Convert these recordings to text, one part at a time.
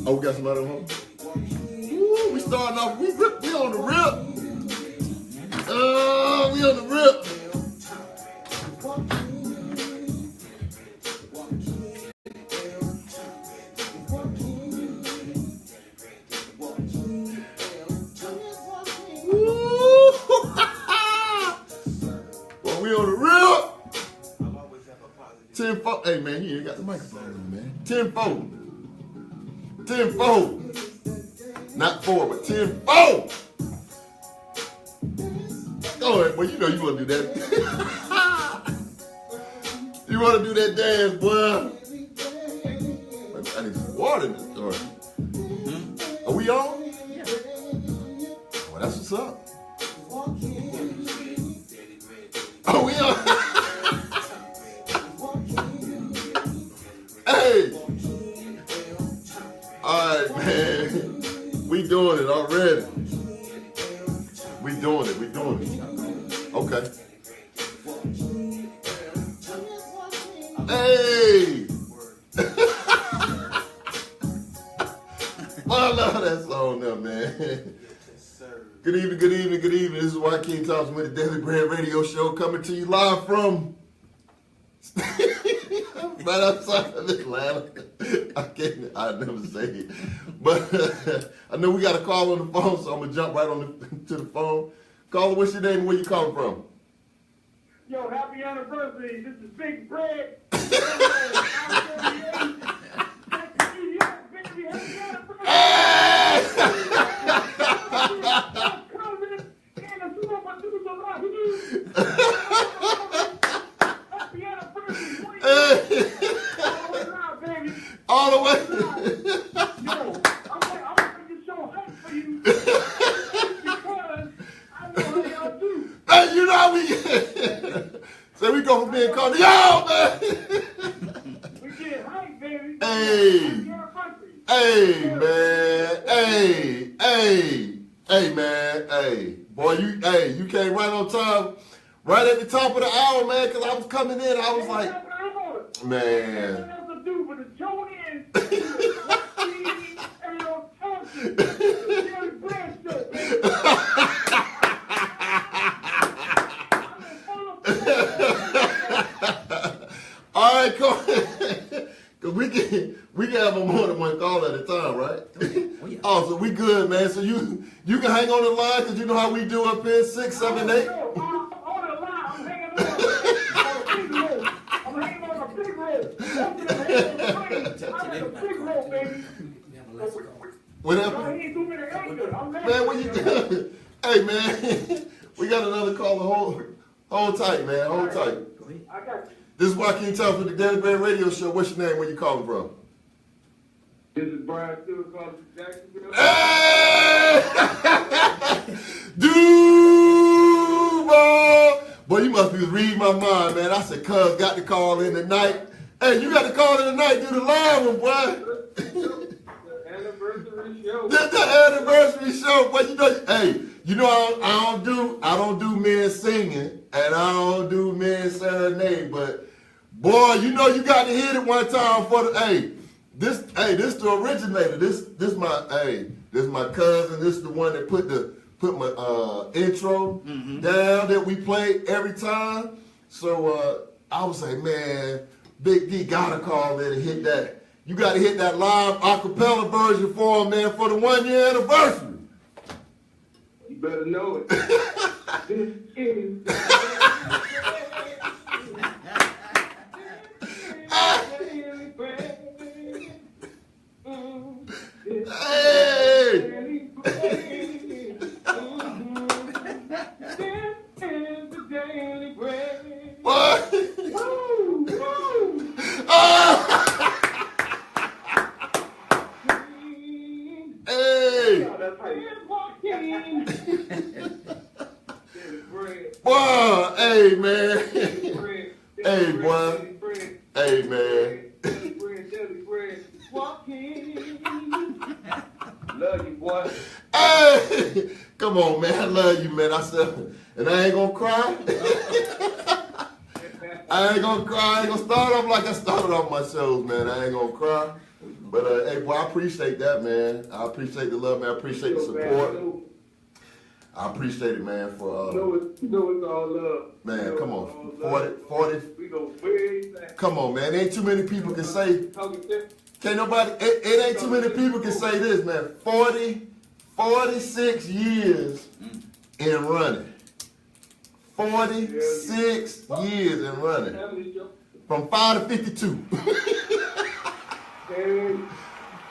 Oh, we got somebody on home? Woo, we starting off, we on the rip. We on the rip. Well, we on the rip. 10-4. Hey, man, you ain't got the microphone on, man. 10-4. 10-4. Not 4, but 10-4. Go ahead, boy. You know you want to do that. You want to do that dance, boy. I need some water in this story. Are we on? Yeah. Well, that's what's up. Oh, we on? Hey! Alright, man. We doing it already. We doing it. Okay. Hey! I love that song now, man. Good evening. This is Joaquin Thompson with the Daily Bread Radio Show, coming to you live from right outside of Atlanta. I never say it. But I know we got a call on the phone, so I'm going to jump right to the phone. Caller, what's your name and where you calling from? Yo, happy anniversary. This is Big Bread. All the way. Yo, I'm making this show hype for you because I know how y'all do. Hey, you know how we so we go from being called, yo, man. We get hype, baby. Hey, man. Hey, boy, you came right on time, right at the top of the hour, man, because I was coming in, I was like, man. All right, cool. Cause we can have more than one call at a time, right? Oh, yeah. Oh, so we good, man. So you can hang on the line because you know how we do up here, 6, 7, 8. I'm hanging on a big rope. I'm on a big rope, baby. Whatever. Man, what you doing? Hey, man, we got another caller. Hold tight, man. Hold tight. I got you. This is Joaquin Thompson with the Daily Bread Radio Show. What's your name? Where you calling from? This is Brian Stewart calling from Jacksonville. Hey! Duval! Boy, you must be reading my mind, man. I said, cuz got to call in tonight. Hey, you got to call in tonight. Do the live one, boy. Anniversary show. That's the anniversary show, but you know, I don't do men singing and I don't do men serenade, but boy, you know, you got to hit it one time for the this the originator. This my cousin. This is the one that put my intro down that we play every time. So I was like, man, Big D gotta call in and hit that. You got to hit that live acapella version for him, man, for the 1-year anniversary. You better know it. This is What? Boy, hey, man. Hey, boy. Hey, man. Love you, boy. Hey, come on, man. I love you, man. I said, and I ain't gonna cry. I ain't gonna cry. I ain't gonna start off like I started off my shows, man. I ain't gonna cry. But hey, boy, I appreciate that, man. I appreciate the love, man. I appreciate the support. I appreciate it, man. For it's all love. Man, come on, 40. We go way back. Come on, man. Ain't too many people can say. Can't nobody. It ain't too many people can say this, man. 46 years in running. 46 years in running. From 5 to 52.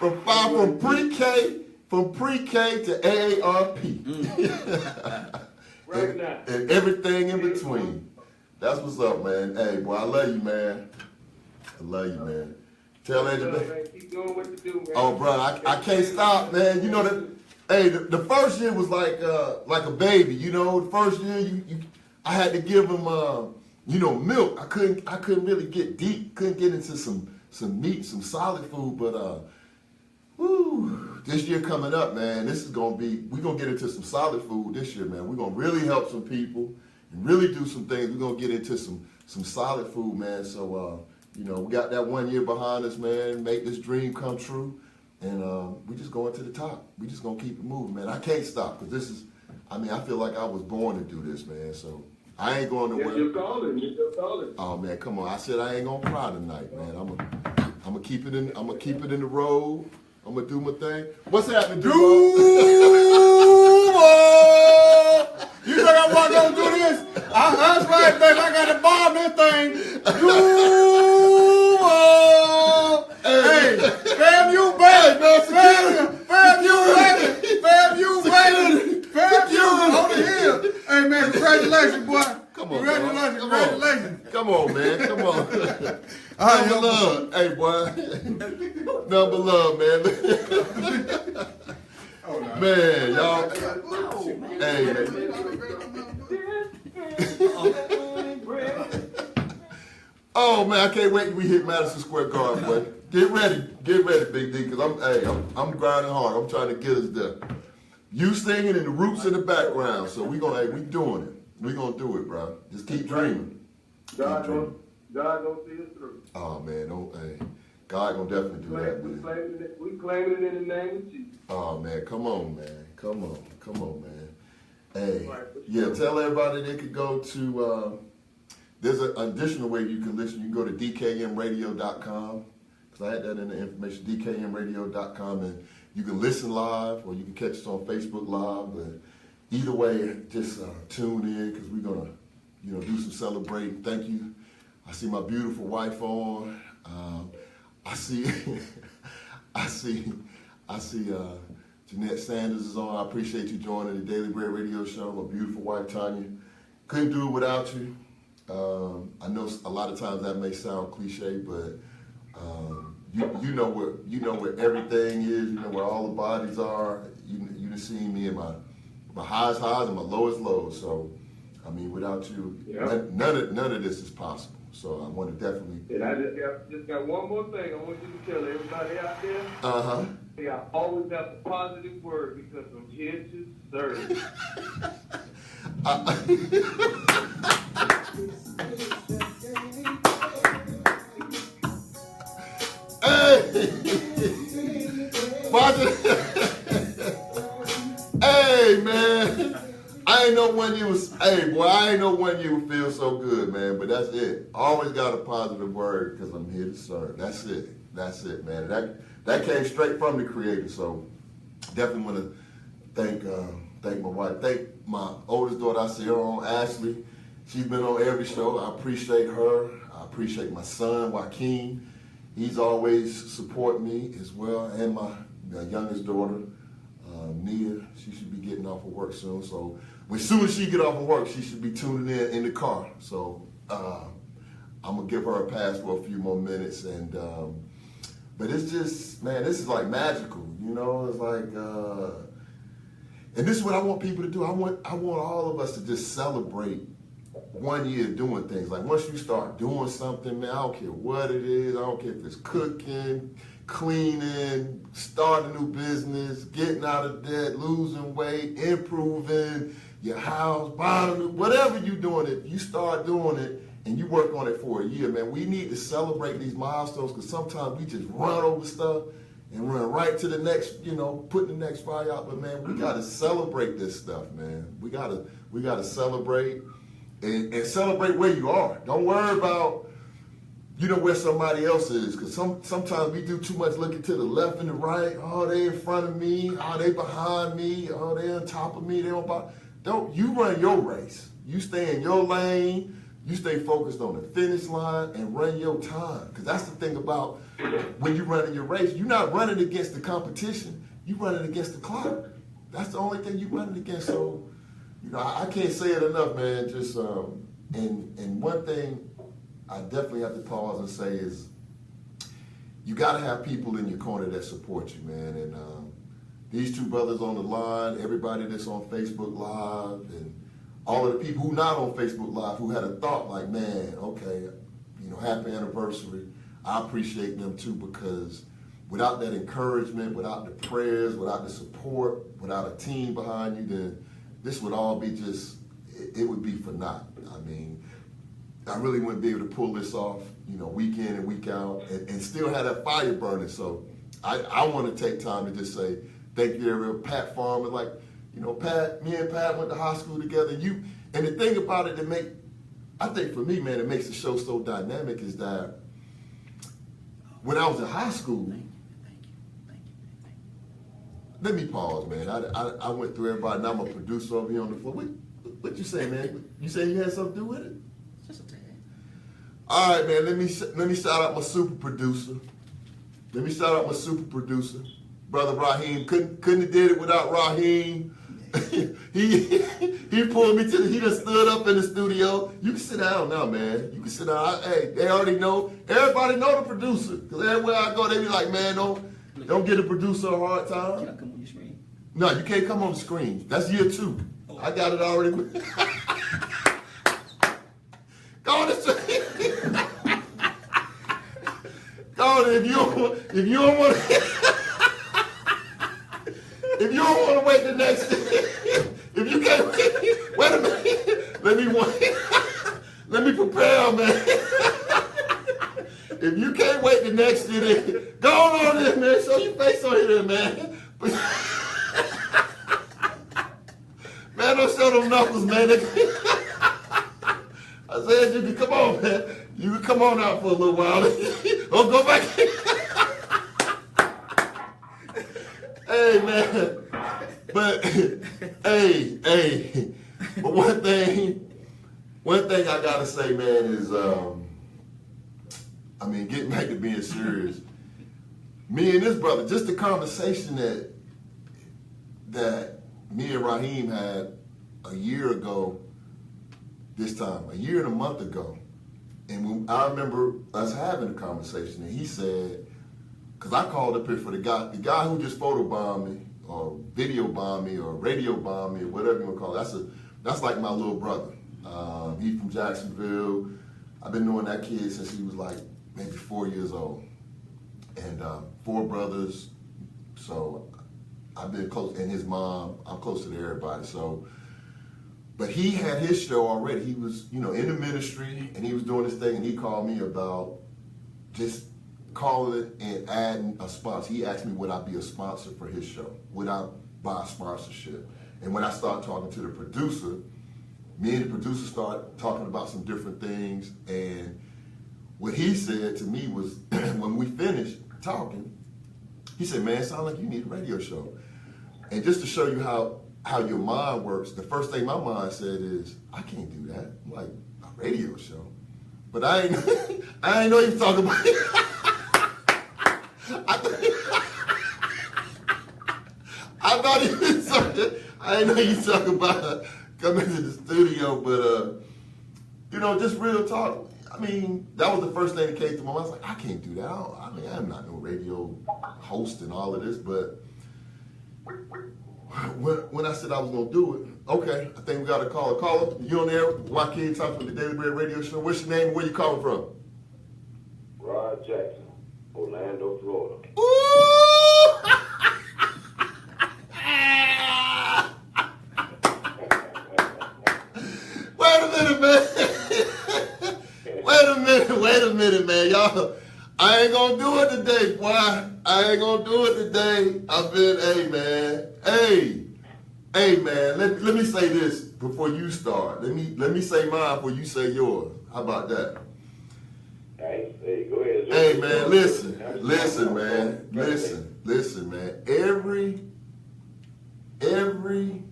from pre-K to AARP. Right now. And everything in between. That's what's up, man. Hey, boy, I love you, man. I love you, man. Tell Angel, man. Keep doing what you do, man. Oh, bro, I can't stop, man. You know that. Hey, the first year was like a baby. You know, the first year I had to give him milk. I couldn't really get deep. Couldn't get into some meat, some solid food. But this year coming up, man, we're gonna get into some solid food this year, man. We're gonna really help some people and really do some things. We're gonna get into some solid food, man. So we got that 1 year behind us, man. Make this dream come true, and we just going to the top. We just gonna keep it moving, man. I can't stop because I feel like I was born to do this, man. So I ain't going nowhere. You're calling. Oh man, come on! I said I ain't gonna cry tonight, man. I'm gonna keep it in. I'm gonna keep it in the road. I'm gonna do my thing. What's happening, Duval? You think I wasn't gonna do this? That's right, baby. I got to bomb this thing. Duval. Hey, fam, you baby. Fam, you on the hill. Hey man, congratulations, boy. Come on, Congratulations. Come on, man. Come on. Number love. Hey, boy. Number love, man. Man, y'all. Hey, oh, man, I can't wait till we hit Madison Square Garden, boy. Get ready, Big D, because I'm grinding hard. I'm trying to get us there. You singing and the Roots in the background, so we doing it. We gonna do it, bro. Just keep dreaming. God gonna see us through. Oh man, God gonna definitely do that, man. We claiming it in the name of Jesus. Oh man, come on, man. Come on, man. Hey, yeah, tell everybody they could go to. There's an additional way you can listen. You can go to dkmradio.com because I had that in the information. dkmradio.com, and you can listen live or you can catch us on Facebook Live. But either way, just tune in because we're gonna, do some celebrating. Thank you. I see my beautiful wife on. I see Jeanette Sanders is on. I appreciate you joining the Daily Bread Radio Show. My beautiful wife Tanya. Couldn't do it without you. I know a lot of times that may sound cliche, but you know where everything is. You know where all the bodies are. You done seen me in my highs and my lowest lows. So, without you, none of this is possible. So I want to definitely. And I just got one more thing. I want you to tell everybody out there. Hey, I always have a positive word because I'm here to serve. Hey, man. I ain't know when you would feel so good, man, but that's it. Always got a positive word because I'm here to serve. That's it, man. That came straight from the Creator, so definitely want to thank my wife. Thank my oldest daughter, I see her on, Ashley. She's been on every show. I appreciate her. I appreciate my son, Joaquin. He's always supporting me as well, and my youngest daughter, Nia. She should be getting off of work soon, so as soon as she get off of work, she should be tuning in the car. So I'm gonna give her a pass for a few more minutes, and but it's just, man, this is like magical, It's like, and this is what I want people to do. I want all of us to just celebrate 1 year doing things. Like once you start doing something, man, I don't care what it is. I don't care if it's cooking, cleaning, starting a new business, getting out of debt, losing weight, improving your house, buying a new, whatever you're doing, if you start doing it and you work on it for a year, man, we need to celebrate these milestones because sometimes we just run over stuff and run right to the next, put the next fire out. But man, we gotta celebrate this stuff, man. We gotta celebrate and celebrate where you are. Don't worry about where somebody else is, because sometimes we do too much looking to the left and the right. Oh, they in front of me. Oh, they behind me. Oh, they on top of me. Don't you run your race. You stay in your lane. You stay focused on the finish line and run your time. Because that's the thing about when you're running your race. You're not running against the competition. You're running against the clock. That's the only thing you're running against. So, I can't say it enough, man. Just and one thing I definitely have to pause and say is you got to have people in your corner that support you, man. And these two brothers on the line, everybody that's on Facebook Live, and all of the people who not on Facebook Live who had a thought like, man, okay, happy anniversary. I appreciate them too, because without that encouragement, without the prayers, without the support, without a team behind you, then this would all be it would be for naught. I mean, I really wouldn't be able to pull this off, week in and week out, and still have that fire burning. So I want to take time to just say thank you, Ariel. Pat Farmer, Pat, me and Pat went to high school together. And the thing about it I think for me, man, it makes the show so dynamic is that when I was in high school, Thank you. let me pause, man. I went through everybody, and I'm a producer over here on the floor. What you say, man? You say you had something to do with it? Just a tad. All right, man. Let me shout out my super producer. Brother Raheem. Couldn't have did it without Raheem. he pulled me he just stood up in the studio. You can sit down now, man. You can sit down. Hey, they already know. Everybody know the producer. Because everywhere I go, they be like, man, don't get a producer a hard time. Can I come on your screen? No, you can't come on the screen. That's year 2. Oh. I got it already. Go on the screen. Go on, if you don't want to. If you don't want to wait the next, if you can't wait a minute, let me prepare, man. If you can't wait the next year, then go on in, man. Show your face on here, man. Man, don't show them knuckles, man. I said you can come on, man. You can come on out for a little while. Don't go back. Hey, man. But hey. But one thing I gotta say, man, is getting back to being serious. Me and this brother, just the conversation that me and Raheem had a year ago, this time, a year and a month ago. And I remember us having a conversation, and he said, because I called up here for the guy who just photobombed me, or video bombed me, or radio bombed me, or whatever you want to call it. That's like my little brother. He's from Jacksonville. I've been knowing that kid since he was like maybe 4 years old. And 4 brothers, so I've been close, and his mom, I'm close to everybody. So, but he had his show already. He was, in the ministry, and he was doing this thing, and he called me about just calling it and adding a sponsor. He asked me would I be a sponsor for his show? Would I buy a sponsorship? And when I started talking to the producer, me and the producer started talking about some different things, and what he said to me was, when we finished talking, he said, man, it sounds like you need a radio show. And just to show you how your mind works, the first thing my mind said is, I can't do that. I'm like, a radio show? But I ain't know you was talking about it. I didn't know you talking about coming to the studio, but just real talk. I mean, that was the first thing that came to my mind. I was like, I can't do that. I'm not no radio host and all of this, but when I said I was gonna do it, okay, I think we got a caller. Caller, you on there? Joaquin talking from the Daily Bread Radio Show. What's your name and where you calling from? Rod Jackson, Orlando, Florida. Ooh! Wait a minute, man. Wait a minute, man. Y'all, I ain't gonna do it today, boy. I ain't gonna do it today. I've been, hey, man. Hey, man. Let me say this before you start. Let me say mine before you say yours. How about that? Hey, go ahead. Hey, man, listen, man. Listen, man. Every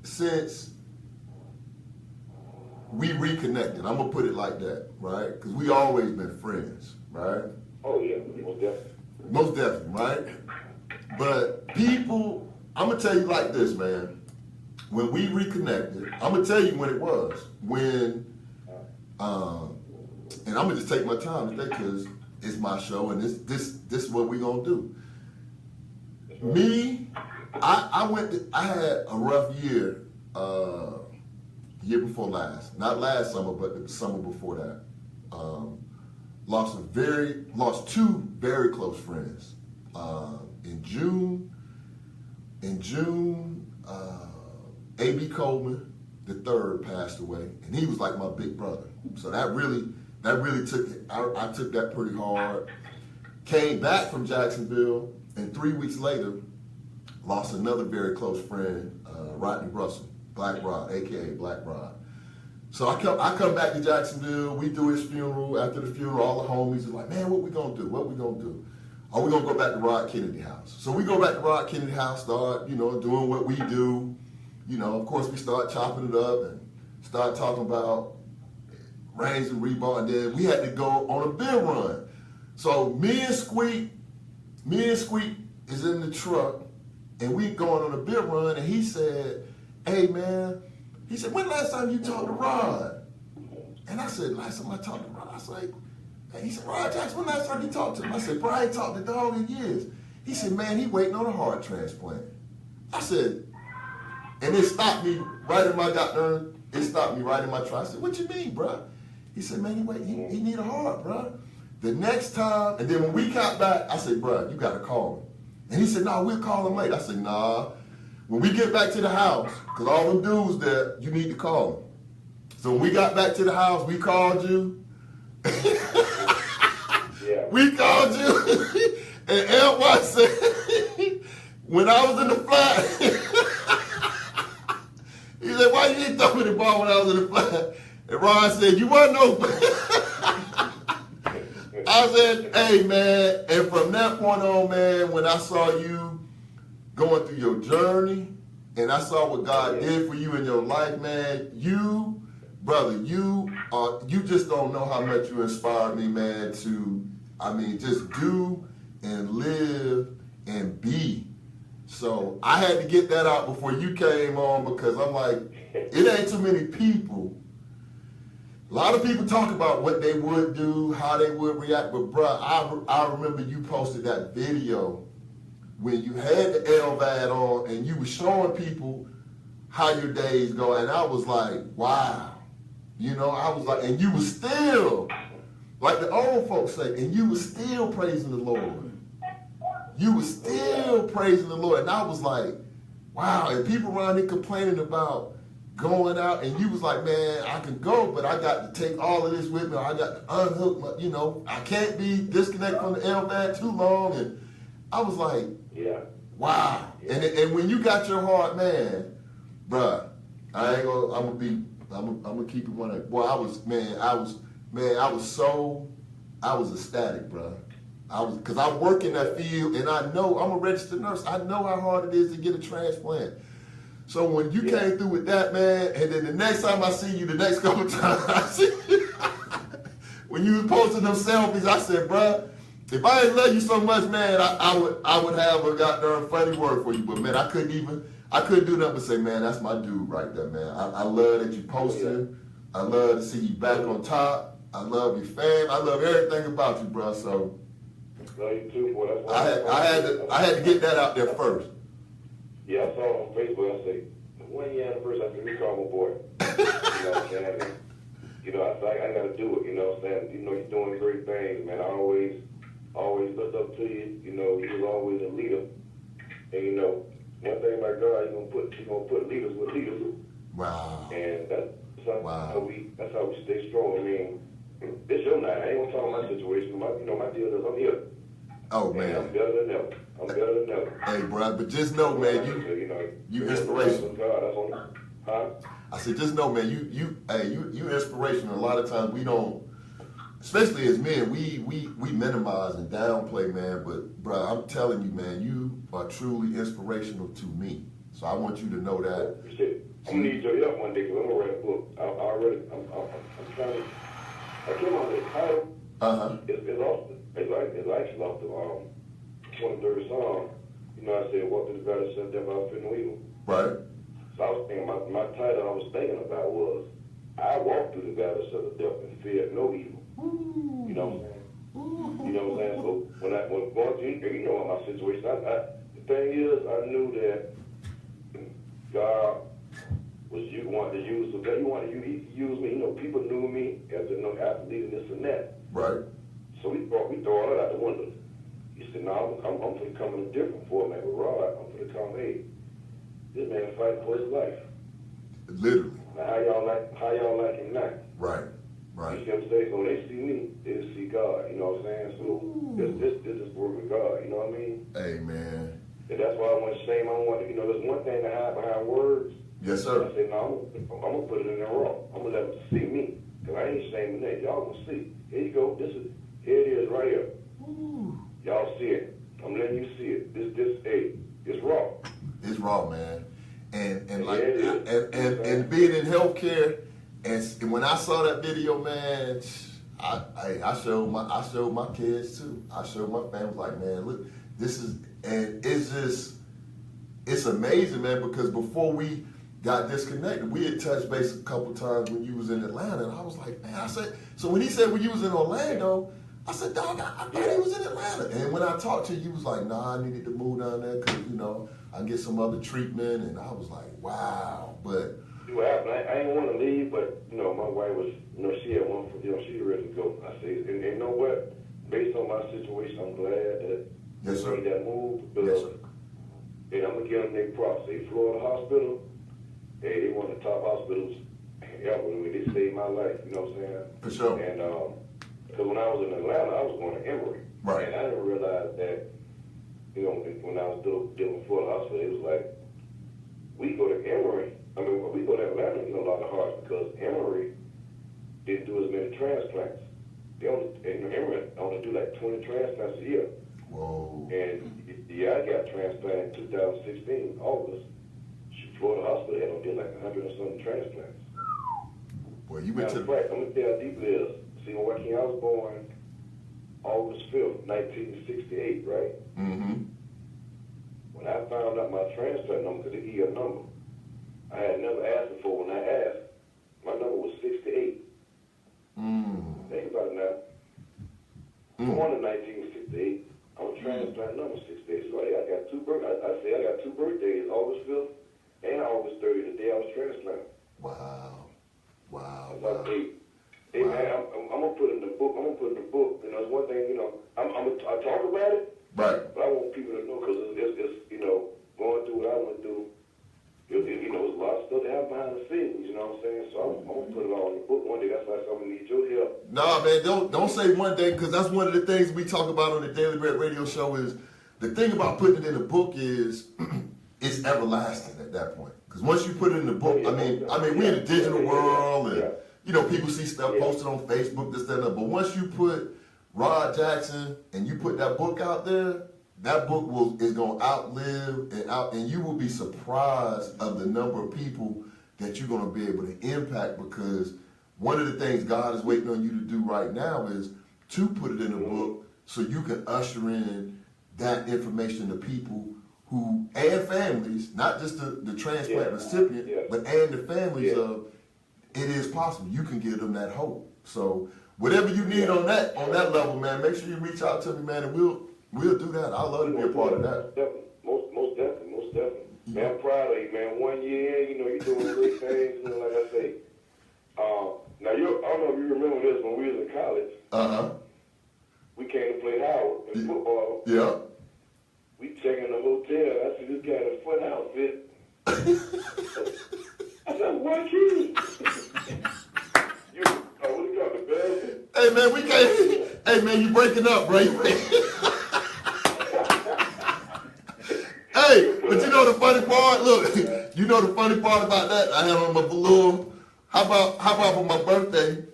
since we reconnected, I'm gonna put it like that, right? Because we always been friends, right? Oh yeah, most definitely. Most definitely, right? But people, I'm gonna tell you like this, man. When we reconnected, I'm gonna tell you when it was. When, and I'm gonna just take my time today because it's my show and this is what we gonna do. Me, I had a rough year, year before last. Not last summer, but the summer before that. Lost two very close friends. In June, A.B. Coleman III passed away, and he was like my big brother. So that really took it. I took that pretty hard. Came back from Jacksonville, and 3 weeks later, lost another very close friend, Rodney Russell, Black Rod, aka Black Rod. So I come back to Jacksonville. We do his funeral. After the funeral, all the homies are like, "Man, what we gonna do? What we gonna do? Are we gonna go back to Rod Kennedy House?" So we go back to Rod Kennedy House, start doing what we do. Of course, we start chopping it up and start talking about Reigns and Rebar, and then we had to go on a beer run. So me and Squeak is in the truck, and we going on a beer run, and he said, "Hey, man," he said, "When last time you talked to Rod?" And I said, "Last time I talked to Rod," I was like, he said, "Rod Jackson, when last time you talked to him?" I said, "Bro, I ain't talked to dog in years." He said, "Man, he waiting on a heart transplant." I said, and it stopped me right in my tracks. I said, "What you mean, bro?" He said, "Man, he need a heart, bro." The next time, and then when we got back, I said, "Bro, you got to call him." And he said, "No, we'll call him later." I said, "Nah, when we get back to the house, because all them dudes there, you need to call him." So when we got back to the house, we called you. Yeah. We called you. And Elway said, when I was in the flat, he said, "Why you didn't throw me the ball when I was in the flat?" And Ron said, "You wasn't open." I said, "Hey, man," and from that point on, man, when I saw you going through your journey and I saw what God did for you in your life, man, you just don't know how much you inspired me, man, to, just do and live and be. So I had to get that out before you came on, because I'm like, it ain't too many people. A lot of people talk about what they would do, how they would react, but bruh, I remember you posted that video when you had the LVAD on and you were showing people how your days go, and I was like, wow. I was like, and you were still, like the old folks say, and you were still praising the Lord. You were still praising the Lord, and I was like, wow. And people around here complaining about going out, and you was like, "Man, I can go, but I got to take all of this with me. I got to unhook my, I can't be disconnected from the LVAD too long." And I was like, yeah, wow. Yeah. And when you got your heart, man, bruh, I'm gonna keep it 100. Boy, I was ecstatic, bruh. Because I work in that field, and I know, I'm a registered nurse. I know how hard it is to get a transplant. So when you came through with that, man, and then the next time I see you, the next couple times I see you, when you was posting them selfies, I said, bruh, if I didn't love you so much, man, I would have a goddamn funny word for you. But man, I couldn't do nothing but say, man, that's my dude right there, man. I love that you posted. I love to see you back on top. I love your fam. I love everything about you, bruh. So love you too, boy. I had to get that out there first. Yeah, I saw on Facebook. I say, 1 year anniversary. I said, "We call my boy." You know what I'm saying? I said, I got to do it. You know what I'm saying? You're doing great things, man. I always looked up to you. You was always a leader. And one thing about God, He's gonna put leaders with leaders. Wow. And that's how we stay strong. This your not. I ain't gonna talk about my situation. My deal is I'm here. Oh, And man. I'm better than ever. I'm better than ever. Hey, bro, but just know, man, you inspirational. God, that's on. Huh? I said, just know, man, you inspirational. A lot of times we don't, especially as men, we minimize and downplay, man. But, bro, I'm telling you, man, you are truly inspirational to me. So I want you to know that. Shit. I'm gonna need your help one day because I'm gonna write a book. I'm trying to. I came out with a title. It's actually off the 23rd Psalm. You know, I said, "Walk through the valley of death, I fear no evil." Right. So I was thinking, my title I was thinking about was, "I walk through the valley of death and fear no evil." Ooh. You know what I'm saying? Ooh. You know what I'm saying? So when going through, you know my situation. The thing is, I knew that God was you wanted to use. So God, you wanted to use me. You know, people knew me as an athlete and this and that. Right. So we throw all that out the window. He said, "No, I'm going to come in a different format with Rod. I'm going to come, hey, this man fighting for his life." Literally. Now, how y'all like him now? Right. You Right. see what I'm saying? So when they see me, they see God. You know what I'm saying? So this is work with God. You know what I mean? Hey, man. And that's why I want to shame. I don't want to, there's one thing to hide behind words. Yes, sir. I said, no, I'm going to put it in there raw. I'm going to let them see me. Because I ain't shaming that. Y'all going to see. Here you go. Here it is right here. Ooh. Y'all see it. I'm letting you see it. It's raw. It's raw, man. And like Yeah, it is. and being in healthcare, and when I saw that video, man, I showed my kids too. I showed my family, like, man, look, this is, and it's amazing, man, because before we got disconnected, we had touched base a couple times when you was in Atlanta, and I was like, man, I said, so when he said when you was in Orlando, I said, dog, I thought he was in Atlanta. And when I talked to you, you was like, nah, I needed to move down there because, I can get some other treatment. And I was like, wow. But See what happened? I ain't want to leave, but, my wife was, she had one for, she ready to go. I said, and you know what? Based on my situation, I'm glad that yes, sir. made that move. Yes, sir. And I'm going to give them their props. They Florida Hospital, they one of the top hospitals ever. I mean, they saved my life, you know what I'm saying? For sure. And, because when I was in Atlanta, I was going to Emory. Right. And I didn't realize that, when I was dealing with Florida Hospital, it was like, we go to Emory. We go to Atlanta, a lot of hearts because Emory didn't do as many transplants. Emory only do like 20 transplants a year. Whoa. And I got transplanted in 2016, August. Florida Hospital had only did like 100 and something transplants. Well, you went to. I'm going to tell you how deep it is. See, Joaquin, I was born August 5th, 1968, right? Mm-hmm. When I found out my transplant number, because they give you a number, I had never asked before. When I asked, my number was 68. Think about it now. Born in 1968, I'm a transplant number 68. So I got two birthdays. I say I got two birthdays, August 5th and August 30th, the day I was transplanted. Wow. Wow. Wow. Hey, man, I'm gonna put it in the book. It's one thing, I talk about it, Right. but I want people to know because it's going through what I went through. There's a lot of stuff that happens behind the scenes. You know what I'm saying? So I'm gonna put it all in the book one day. That's why I'm gonna need your help. Nah, man, don't say one day because that's one of the things we talk about on the Daily Bread Radio Show. Is the thing about putting it in the book is it's everlasting at that point. Because once you put it in the book, I mean, we're in a digital world, and people see stuff posted on Facebook, this, that, and that. But once you put Rod Jackson and you put that book out there, that book is going to outlive and you will be surprised of the number of people that you're going to be able to impact. Because one of the things God is waiting on you to do right now is to put it in a book so you can usher in that information to people and families, not just the transplant recipient, but and the families of it is possible. You can give them that hope. So whatever you need on that level, man, make sure you reach out to me, man, and we'll do that. I'd love to be a part of that. Most definitely. Man, I'm proud of you, man. 1 year, you're doing great things. Like I say, now I don't know if you remember this when we was in college. We came to play Howard in football. Yeah. We check in the hotel. I see this guy in a foot outfit. I said, what you? What do you call it, the bell? Hey man, we can't. Hey man, you breaking up, bro. Hey, but you know the funny part? Look, you know the funny part about that? I had on my velour. How about for my birthday?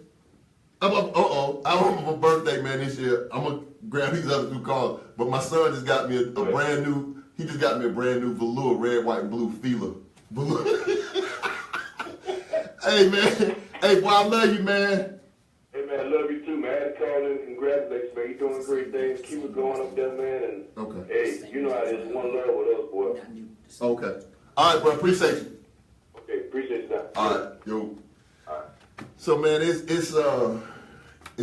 I remember my birthday, man, this year. I'm gonna grab these other two cars, but my son just got me a brand new. He just got me a brand new velour, red, white, and blue Fila. Hey man, hey boy, I love you, man. Hey man, I love you too, man. I had to call in, congratulations, man. You're doing great things. Keep it going up there, man. And Okay. hey, you know how it is. One love with us, boy. Okay. All right, bro. Appreciate you. Okay, appreciate you, man. All right, yo. All right. So man, it's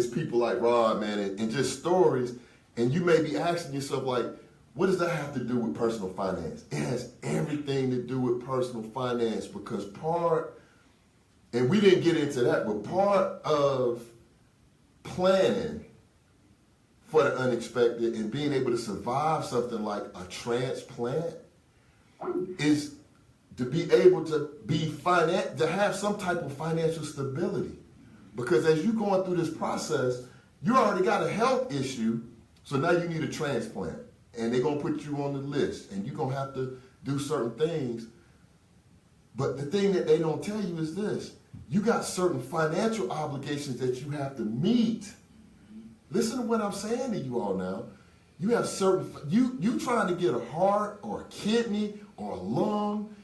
people like Rod, man, and just stories. And you may be asking yourself, like, what does that have to do with personal finance? It has everything to do with personal finance because and we didn't get into that, but part of planning for the unexpected and being able to survive something like a transplant is to be able to to have some type of financial stability. Because as you're going through this process, you already got a health issue, so now you need a transplant. And they're going to put you on the list, and you're going to have to do certain things. But the thing that they don't tell you is this. You got certain financial obligations that you have to meet. Listen to what I'm saying to you all now. You have certain, you trying to get a heart or a kidney or a lung.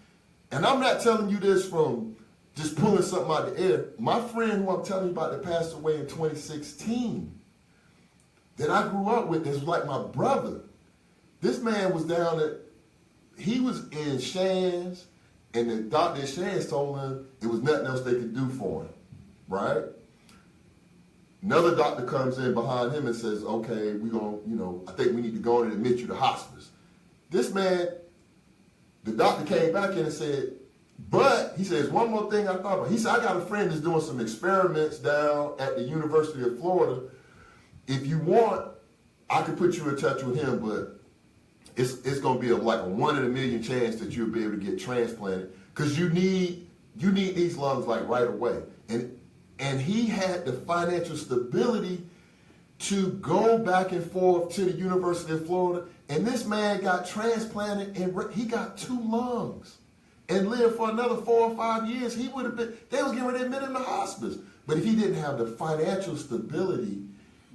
And I'm not telling you this from just pulling something out of the air. My friend who I'm telling you about that passed away in 2016, that I grew up with, is like my brother. This man was he was in Shands, and the doctor at Shands told him there was nothing else they could do for him, right? Another doctor comes in behind him and says, okay, I think we need to go in and admit you to hospice. This man, the doctor came back in and said, but, he says, one more thing I thought about. He said, I got a friend that's doing some experiments down at the University of Florida. If you want, I could put you in touch with him, but it's going to be like a 1 in a million chance that you'll be able to get transplanted because you need these lungs like right away. And he had the financial stability to go back and forth to the University of Florida. And this man got transplanted and he got 2 lungs and lived for another 4 or 5 years. They was getting ready to admit him to hospice. But if he didn't have the financial stability,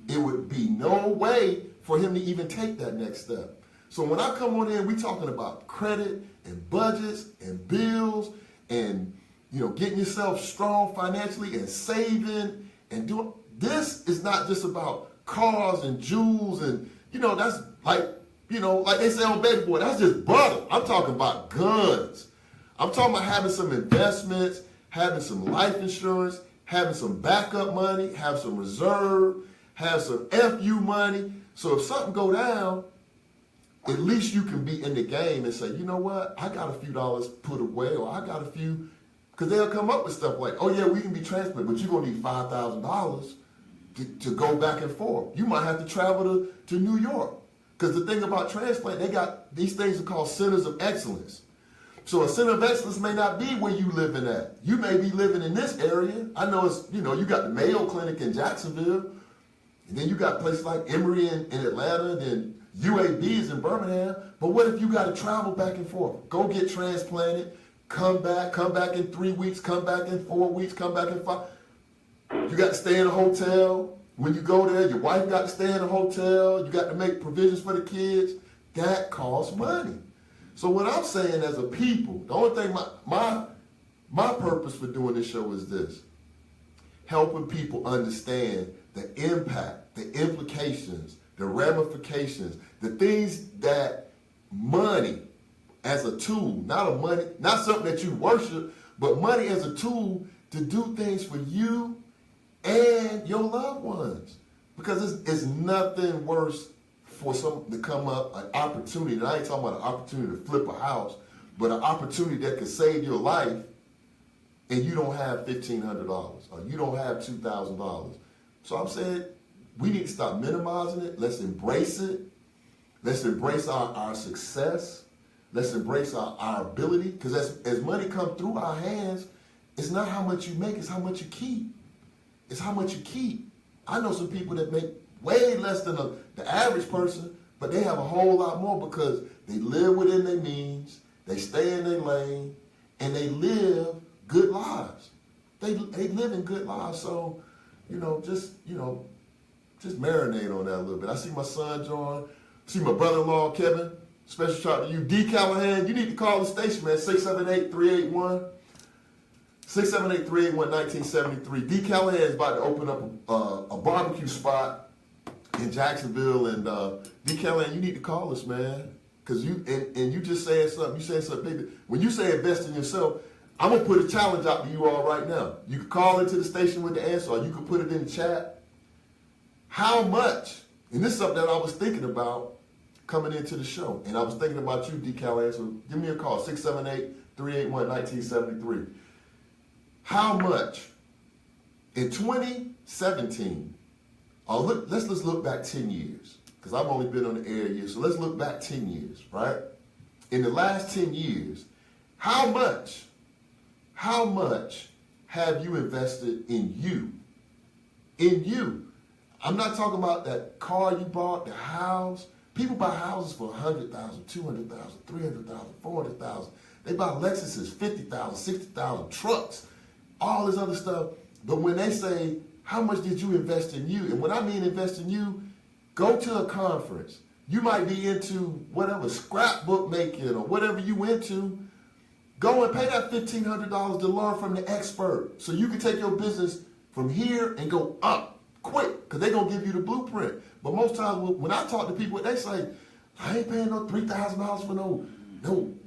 it would be no way for him to even take that next step. So when I come on in, we talking about credit and budgets and bills and getting yourself strong financially and saving and doing. This is not just about cars and jewels and that's like they say on Baby Boy, that's just butter. I'm talking about guns. I'm talking about having some investments, having some life insurance, having some backup money, have some reserve, have some FU money. So if something go down, at least you can be in the game and say, you know what, I got a few dollars put away, or I got a few, because they'll come up with stuff like, oh yeah, we can be transplanted, but you're going to need $5,000 to go back and forth. You might have to travel to New York. Because the thing about transplant, they got these things are called centers of excellence. So a center of excellence may not be where you living at. You may be living in this area. I know it's, you got the Mayo Clinic in Jacksonville, and then you got places like Emory in Atlanta, and then UAB is in Birmingham. But what if you got to travel back and forth? Go get transplanted, come back in 3 weeks, come back in 4 weeks, come back in 5. You got to stay in a hotel. When you go there, your wife got to stay in a hotel. You got to make provisions for the kids. That costs money. So what I'm saying as a people, the only thing my purpose for doing this show is this: helping people understand the impact, the implications, the ramifications, the things that money as a tool, not something that you worship, but money as a tool to do things for you and your loved ones. Because it's nothing worse for something to come up, an opportunity, and I ain't talking about an opportunity to flip a house, but an opportunity that could save your life, and you don't have $1,500 or you don't have $2,000. So I'm saying we need to stop minimizing it. Let's embrace it. Let's embrace our success. Let's embrace our ability, because as money comes through our hands, it's not how much you make, it's how much you keep. It's how much you keep. I know some people that make way less than the average person, but they have a whole lot more because they live within their means, they stay in their lane, and they live good lives. They live in good lives. So, just marinate on that a little bit. I see my son John, see my brother-in-law Kevin. Special shout out to you, D. Callahan. You need to call the station, man. 678-381-1973. D. Callahan is about to open up a barbecue spot in Jacksonville, and D. Callahan, you need to call us, man. Cause you just saying something. You saying something, baby. When you say invest in yourself, I'm gonna put a challenge out to you all right now. You can call into the station with the answer, or you can put it in the chat. How much? And this is something that I was thinking about coming into the show, and I was thinking about you, D. Callahan. So give me a call, 678-381-1973. How much in 2017? Let's just look back 10 years, because I've only been on the air a year. So let's look back 10 years, right? In the last 10 years, how much have you invested in you? In you. I'm not talking about that car you bought, the house. People buy houses for $100,000, $200,000, $300,000, $400,000. They buy Lexuses, $50,000, $60,000, trucks, all this other stuff. But when they say, how much did you invest in you? And when I mean invest in you, go to a conference. You might be into whatever, scrapbook making or whatever you into. Go and pay that $1,500 to learn from the expert so you can take your business from here and go up quick, because they're going to give you the blueprint. But most times when I talk to people, they say, I ain't paying no $3,000 for no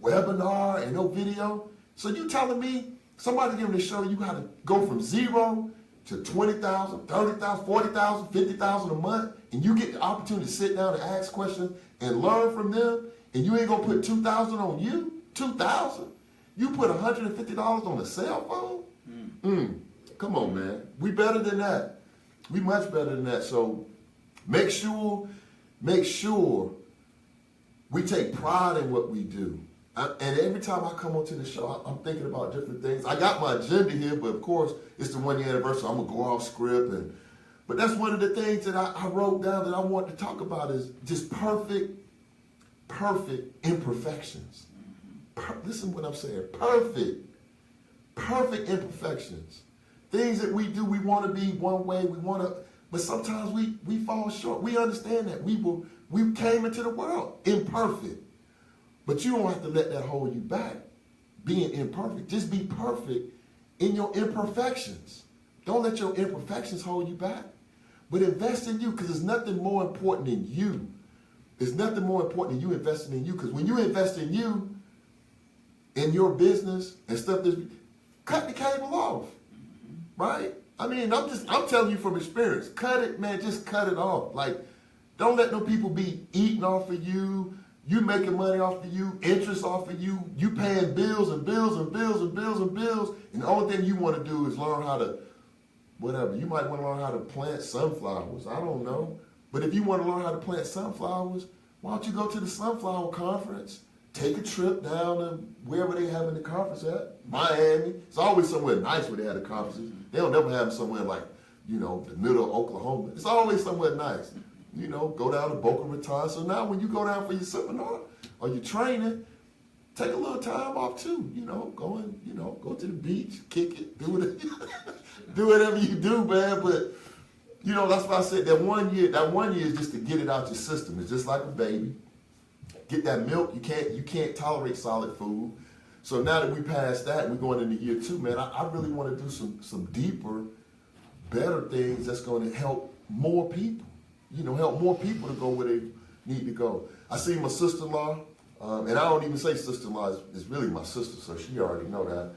webinar and no video. So you telling me somebody's going to show you how to go from zero to $20,000, $30,000, $40,000, $50,000 a month, and you get the opportunity to sit down and ask questions and learn from them, and you ain't going to put $2,000 on you? $2,000? You put $150 on a cell phone? Come on, man. We better than that. We much better than that. So make sure we take pride in what we do. And every time I come onto the show, I'm thinking about different things. I got my agenda here, but of course, it's the 1 year anniversary. I'm gonna go off script, but that's one of the things that I wrote down that I want to talk about is just perfect imperfections. Listen to what I'm saying. Perfect imperfections. Things that we do, we want to be one way, but sometimes we fall short. We understand that. We came into the world imperfect. But you don't have to let that hold you back, being imperfect. Just be perfect in your imperfections. Don't let your imperfections hold you back. But invest in you, because there's nothing more important than you. There's nothing more important than you investing in you, because when you invest in you, in your business and stuff, cut the cable off. Right? I mean, I'm telling you from experience. Cut it, man. Just cut it off. Like, don't let no people be eating off of you. You making money off of you, interest off of you. You paying bills and bills and bills and bills and bills. And the only thing you want to do is learn how to, whatever. You might want to learn how to plant sunflowers. I don't know. But if you want to learn how to plant sunflowers, why don't you go to the sunflower conference? Take a trip down to wherever they having the conference at. Miami. It's always somewhere nice where they have the conferences. They don't never have them somewhere like, the middle of Oklahoma. It's always somewhere nice. Go down to Boca Raton. So now when you go down for your seminar or your training, take a little time off too. Go to the beach, kick it, do whatever you do, man. But that's why I said that 1 year is just to get it out your system. It's just like a baby. Get that milk. You can't tolerate solid food. So now that we passed that, we're going into year 2, man. I really want to do some deeper, better things that's going to help more people. Help more people to go where they need to go. I see my sister-in-law, and I don't even say sister-in-law. It's really my sister, so she already know that.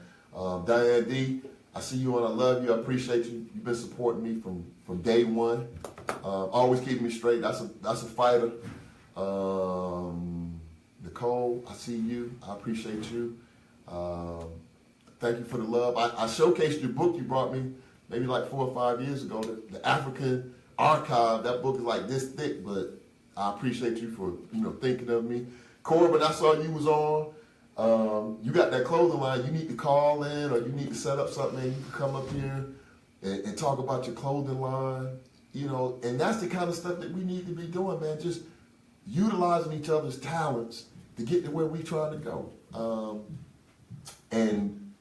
Diane D, I see you and I love you. I appreciate you. You've been supporting me from day one. Always keeping me straight. That's a fighter. Nicole, I see you. I appreciate you. Thank you for the love. I showcased your book you brought me maybe like 4 or 5 years ago, the African Archive. That book is like this thick, but I appreciate you for thinking of me. Corbin, I saw you was on. You got that clothing line. You need to call in, or you need to set up something, and you can come up here and talk about your clothing line. you know, and that's the kind of stuff that we need to be doing, man. Just utilizing each other's talents to get to where we trying to go. And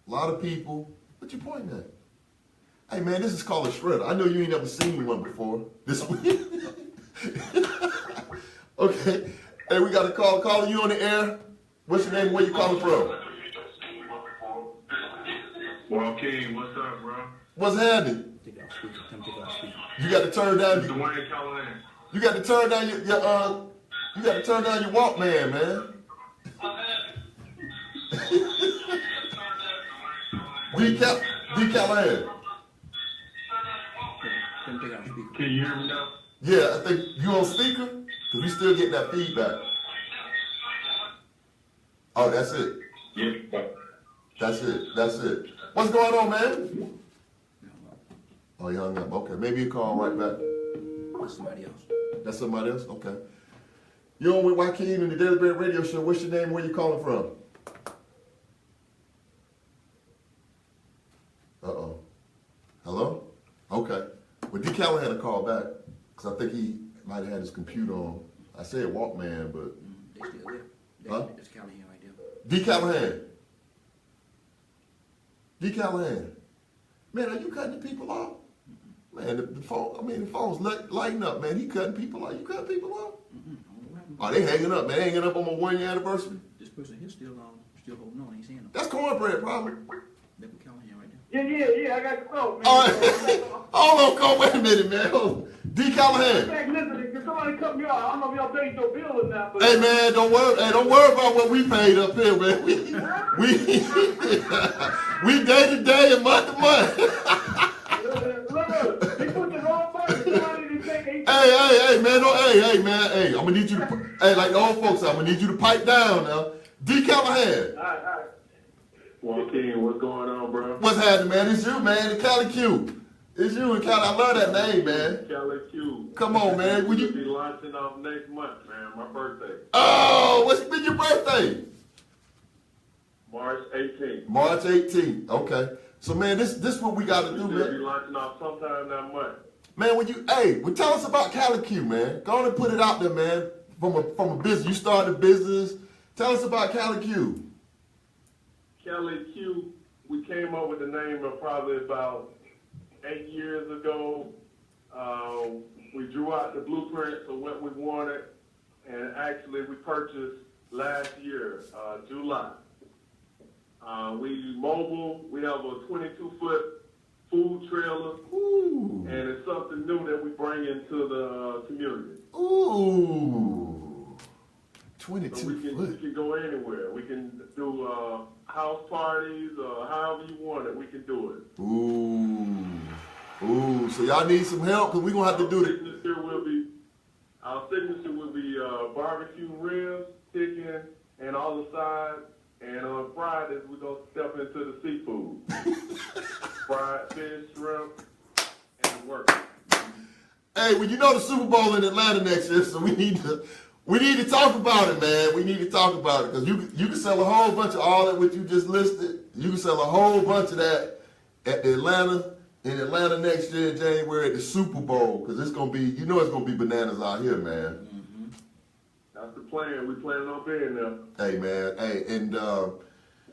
a lot of people, what you pointing at? Hey man, this is called a shredder. I know you ain't never seen one before. This one. Okay. Hey, we got a call. Calling you on the air. What's your name? Where you calling from? Well, King, what's up, bro? What's happening? You got to turn down. It's Dwayne Callahan. You got to turn down your you got to turn down your Walkman, man. D Callahan. Can you hear me now? Yeah, I think you on speaker? Cause we still getting that feedback. Oh, that's it. Yeah. That's it. What's going on, man? Oh, you hung up. Okay, maybe you call right back. That's somebody else. That's somebody else? Okay. You're on with Joaquin in the Daily Bread Radio Show. What's your name? Where you calling from? Uh-oh. Hello? Okay. Well, D. Callahan had a call back because I think he might have had his computer on. I said Walkman, but... They still there. Huh? That's Callahan right there. D. Callahan. D. Callahan. Man, are you cutting the people off? Man, the phone, the phone's lighting up, man. He cutting people off. You cutting people off? Oh, they hanging up, man. They hanging up on my 1 year anniversary. This person here still holding on. Ain't saying no. That's cornbread, probably. That's Callahan right there. Yeah, I got the phone, man. All right. Hold on, Cole. Wait a minute, man. D. Callahan. Hey, listen, if somebody cut me off, I don't know if y'all paid your bill or not, but... Hey, man, don't worry about what we paid up here, man. We day to day and month to month. Look, they put the wrong button. Somebody didn't take 18. Hey, man, man. Hey, I'm gonna need you to, like the old folks, I'm gonna need you to pipe down now. D. Callahan. All right. Well, King, what's going on, bro? What's happening, man? It's you, man, the Cali Q. It's you and Cali. I love that name, man. Cali Q. Come on, man. Will We'll you? be launching off next month, man. My birthday. Oh, what's been your birthday? March 18th. March 18th. Okay. So, man, this what we got to do, We'll be man. launching off sometime that month. Man, well, tell us about Cali Q, man. Go on and put it out there, man. From a business, you started a business. Tell us about Cali Q. Cali Q, we came up with the name probably about 8 years ago. We drew out the blueprints of what we wanted, and actually we purchased last year, July. We mobile. We have a 22-foot food trailer. Ooh. And it's something new that we bring into the community. Ooh. 22 So we foot. can go anywhere. We can do house parties, however you want it, we can do it. Ooh. So y'all need some help because we're going to have to do it. Our signature will be barbecue ribs, chicken, and all the sides. And on Fridays, we're going to step into the seafood. Fried fish, shrimp, and work. Hey, well, you know the Super Bowl in Atlanta next year, so we need to talk about it, man. We need to talk about it because you can sell a whole bunch of all that what you just listed. You can sell a whole bunch of that at the in Atlanta next year in January at the Super Bowl because it's gonna be it's gonna be bananas out here, man. Mm-hmm. That's the plan. We planning on being there. Hey, man. Hey, and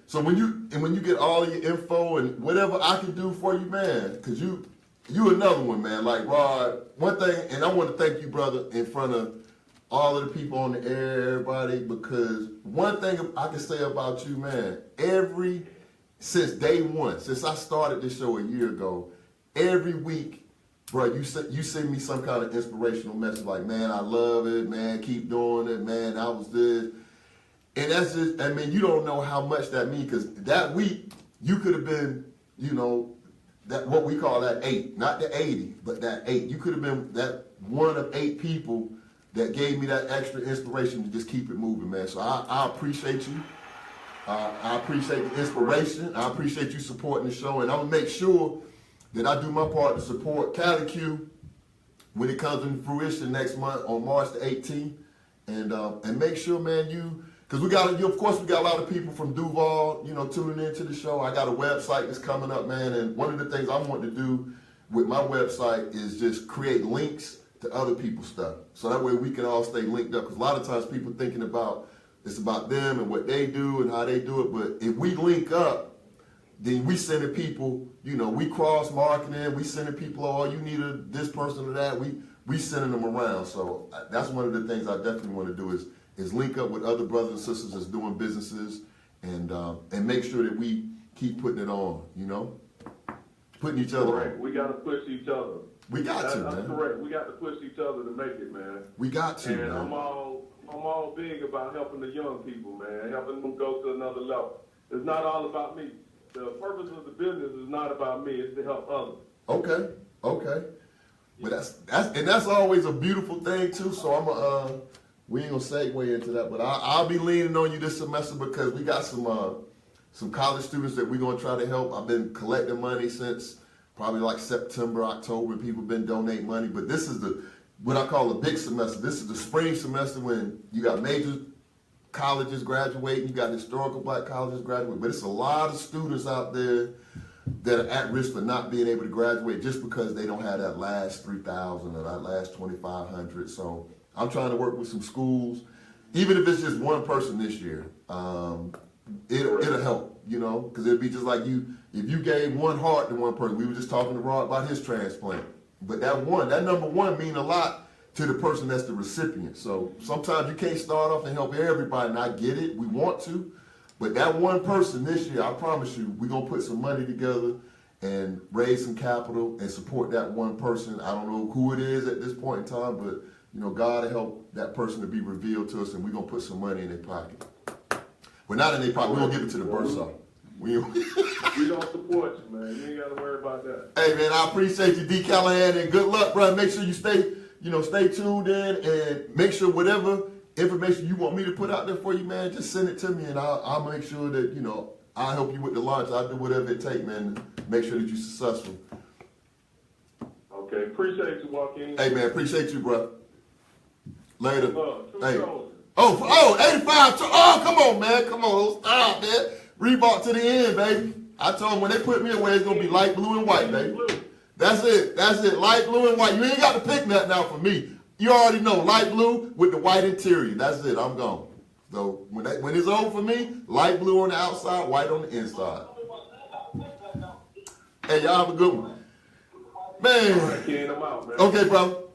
so when you get all of your info and whatever I can do for you, man, because you another one, man. Like Rod, one thing, and I want to thank you, brother, in front of all of the people on the air, everybody, because one thing I can say about you, man, since day one, since I started this show a year ago, every week, bro, you send me some kind of inspirational message like, man, I love it, man, keep doing it, man, I was this. And that's just, you don't know how much that means, because that week, you could have been, that what we call that 8, not the 80, but that 8. You could have been that one of 8 people that gave me that extra inspiration to just keep it moving, man. So I appreciate you. I appreciate the inspiration. I appreciate you supporting the show. And I'm going to make sure that I do my part to support Cali Q when it comes into fruition next month on March the 18th. And make sure, man, because we got a lot of people from Duval, tuning into the show. I got a website that's coming up, man. And one of the things I want to do with my website is just create links to other people's stuff. So that way we can all stay linked up. Because a lot of times people thinking about, it's about them and what they do and how they do it. But if we link up, then we sending people, you know, we cross marketing, we sending people, oh, you need this person or that. We sending them around. So that's one of the things I definitely want to do is link up with other brothers and sisters that's doing businesses and make sure that we keep putting it on, you know? Putting each other correct. on. We got to push each other. We got to, man. That's correct. We got to push each other to make it, man. We got to, and man. I'm all big about helping the young people, man, helping them go to another level. It's not all about me. The purpose of the business is not about me. It's to help others. Okay. But that's always a beautiful thing too. So we ain't gonna segue into that, but I'll be leaning on you this semester because we got some college students that we're gonna try to help. I've been collecting money since probably like September, October. People been donating money, but this is what I call the big semester. This is the spring semester when you got major colleges graduating, you got historical black colleges graduating, but it's a lot of students out there that are at risk for not being able to graduate just because they don't have that last 3,000 or that last 2,500. So I'm trying to work with some schools, even if it's just one person this year. It'll help, you know, because it'd be just like if you gave one heart to one person. We were just talking to Rod about his transplant, but that number one mean a lot to the person that's the recipient. So sometimes you can't start off and help everybody, and I get it. We want to. But that one person this year, I promise you, we're going to put some money together and raise some capital and support that one person. I don't know who it is at this point in time, but, you know, God will help that person to be revealed to us, and we're going to put some money in their pocket. Well, not in their pocket. We're going to give it to the bursar. We don't support you, man. You ain't got to worry about that. Hey, man, I appreciate you, D. Callahan, and good luck, bro. Make sure you stay tuned in and make sure whatever information you want me to put out there for you, man, just send it to me, and I'll make sure that, you know, I'll help you with the launch. I'll do whatever it takes, man, to make sure that you're successful. Okay, appreciate you, Joaquin. Hey, man, appreciate you, bro. Later. Hey. 85. Oh, come on, man. Come on. Stop, man. Reebok to the end, baby. I told them when they put me away, it's going to be light blue and white, baby. That's it. Light blue and white. You ain't got to pick nothing out for me. You already know, light blue with the white interior. That's it. I'm gone. So when it's over for me, light blue on the outside, white on the inside. Hey, y'all have a good one. Man. Okay, bro.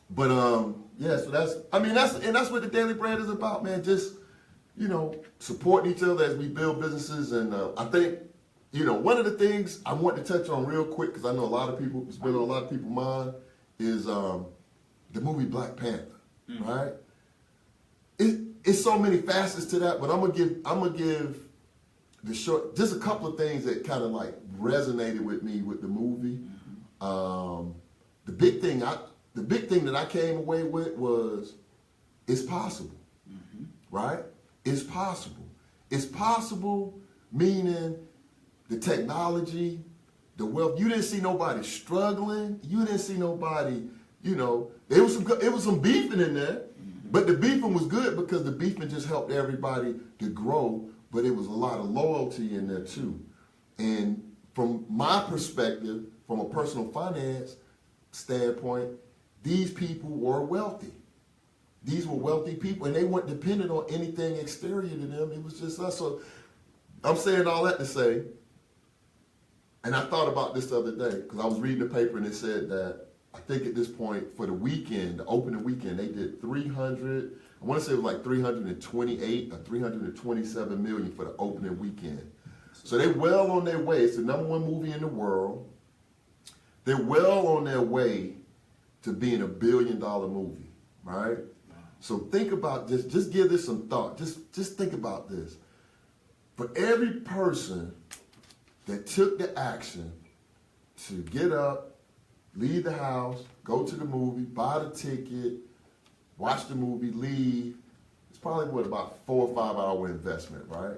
But yeah, so that's what the Daily Bread is about, man. Just, you know, supporting each other as we build businesses. And I think, you know, one of the things I want to touch on real quick, because I know a lot of people, it's been on a lot of people's mind, is the movie Black Panther, right? It's so many facets to that, but I'm gonna give the short, just a couple of things that kind of like resonated with me with the movie. The big thing that I came away with was it's possible, right? It's possible. It's possible, meaning the technology, the wealth. You didn't see nobody struggling. You didn't see nobody, you know, it was some beefing in there, but the beefing was good because the beefing just helped everybody to grow, but it was a lot of loyalty in there too. And from my perspective, from a personal finance standpoint, these people were wealthy. These were wealthy people, and they weren't dependent on anything exterior to them. It was just us. So I'm saying all that to say, and I thought about this the other day, because I was reading the paper and it said that I think at this point, for the weekend, the opening weekend, they did 300, I want to say it was like 328 or 327 million for the opening weekend. So they're well on their way. It's the #1 movie in the world. They're well on their way to being $1 billion movie, right? So think about this. Just give this some thought. Just think about this. For every person that took the action to get up, leave the house, go to the movie, buy the ticket, watch the movie, leave, it's probably about 4 or 5 hour investment, right?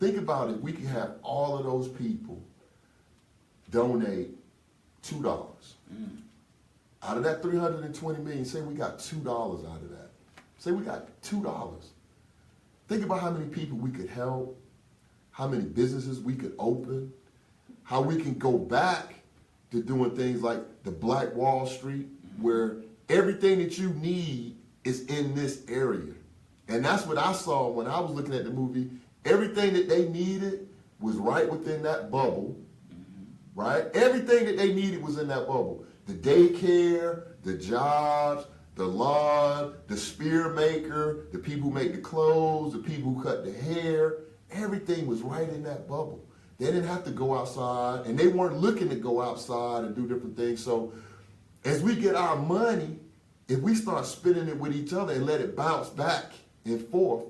Think about it. We could have all of those people donate $2. Out of that 320 million, say we got $2 out of that. Say we got $2. Think about how many people we could help, how many businesses we could open, how we can go back to doing things like the Black Wall Street, where everything that you need is in this area. And that's what I saw when I was looking at the movie. Everything that they needed was right within that bubble, right? Everything that they needed was in that bubble. The daycare, the jobs, the lawn, the spear maker, the people who make the clothes, the people who cut the hair, everything was right in that bubble. They didn't have to go outside, and they weren't looking to go outside and do different things. So as we get our money, if we start spending it with each other and let it bounce back and forth,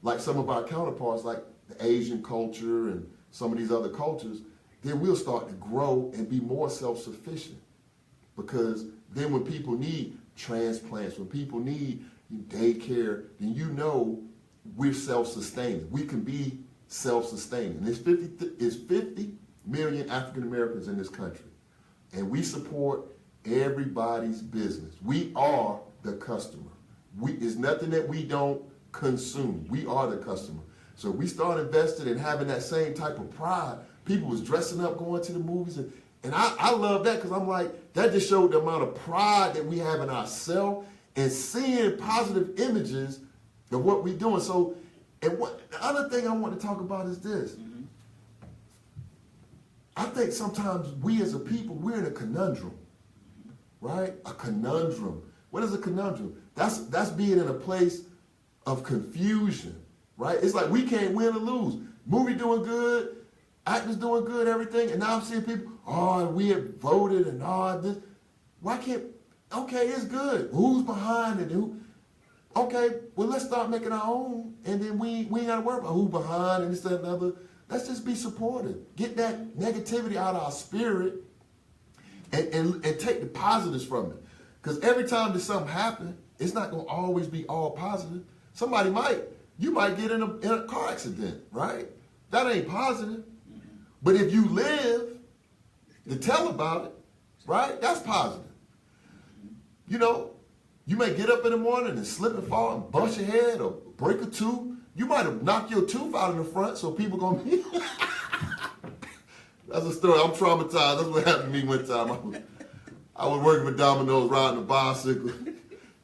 like some of our counterparts, like the Asian culture and some of these other cultures, then we'll start to grow and be more self-sufficient. Because then when people need transplants, when people need daycare, then you know we're self-sustaining. We can be self-sustaining. There's 50 million African Americans in this country. And we support everybody's business. We are the customer. It's nothing that we don't consume. We are the customer. So we start investing and having that same type of pride. People was dressing up, going to the movies, and I love that because I'm like, that just showed the amount of pride that we have in ourselves and seeing positive images of what we're doing. So, and what the other thing I want to talk about is this. I think sometimes we as a people, we're in a conundrum, right? A conundrum. What is a conundrum? That's being in a place of confusion, right? It's like we can't win or lose. Movie doing good, actors doing good, everything, and now I'm seeing people, oh, we have voted and all this. Why can't, okay, it's good. Who's behind it? Who? Okay, well, let's start making our own, and then we ain't got to worry about who's behind and this, that, and the other. Let's just be supportive. Get that negativity out of our spirit and take the positives from it. Because every time that something happens, it's not going to always be all positive. You might get in a car accident, right? That ain't positive. But if you live to tell about it, right, that's positive. You know, you may get up in the morning and slip and fall and bust your head or break a tooth. You might have knocked your tooth out in the front, so people gonna be. That's a story. I'm traumatized. That's what happened to me one time. I was working with Domino's, riding a bicycle,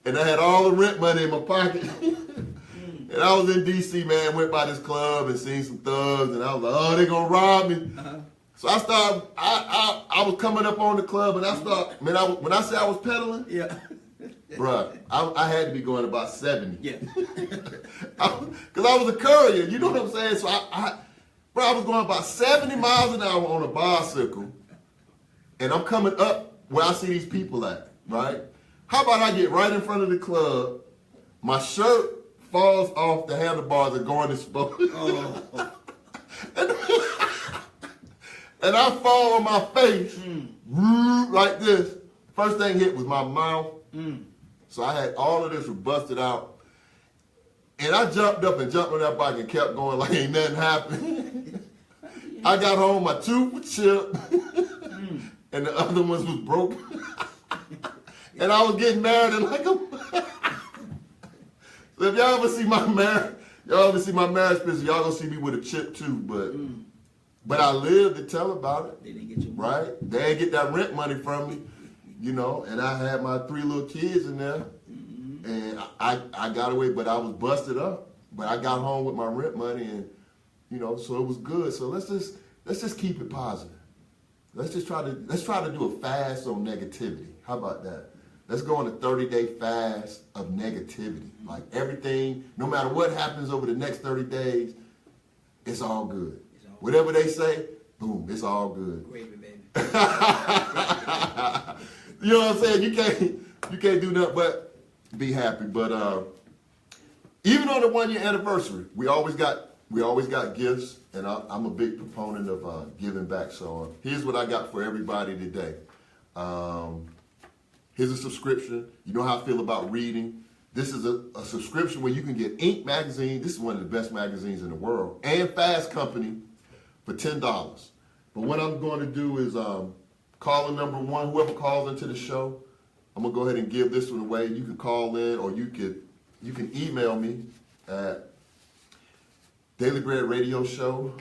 and I had all the rent money in my pocket. And I was in D.C., man, went by this club and seen some thugs, and I was like, oh, they gonna rob me. So I started, I was coming up on the club, and I started, man, when I say I was pedaling, Yeah. bruh, I had to be going about 70. Yeah. Because I was a courier, you know what I'm saying? So I was going about 70 miles an hour on a bicycle, and I'm coming up where I see these people at, right? How about I get right in front of the club, my shirt falls off the handlebars and going to smoke. Oh. And I fall on my face like this. First thing hit was my mouth. So I had all of this was busted out. And I jumped up and jumped on that bike and kept going like ain't nothing happened. I got home, my tooth was chipped. And the other ones was broken. And I was getting married in like a... So if y'all ever see my marriage picture, y'all gonna see me with a chip too. But I lived to tell about it. They didn't get you. Right? They didn't get that rent money from me, you know. And I had my 3 little kids in there, and I got away, but I was busted up. But I got home with my rent money, and you know, so it was good. So let's just keep it positive. Let's try to do a fast on negativity. How about that? Let's go on a 30-day fast of negativity. Like everything, no matter what happens over the next 30 days, it's all good. Whatever they say, boom, it's all good. Gravy, baby. You know what I'm saying? You can't do nothing but be happy. But even on the 1-year anniversary, we always got gifts, and I'm a big proponent of giving back. So here's what I got for everybody today. Here's a subscription. You know how I feel about reading. This is a subscription where you can get Inc. magazine. This is one of the best magazines in the world. And Fast Company for $10. But what I'm going to do is caller number 1, whoever calls into the show, I'm going to go ahead and give this one away. You can call in or you can email me at Daily Bread Radio Show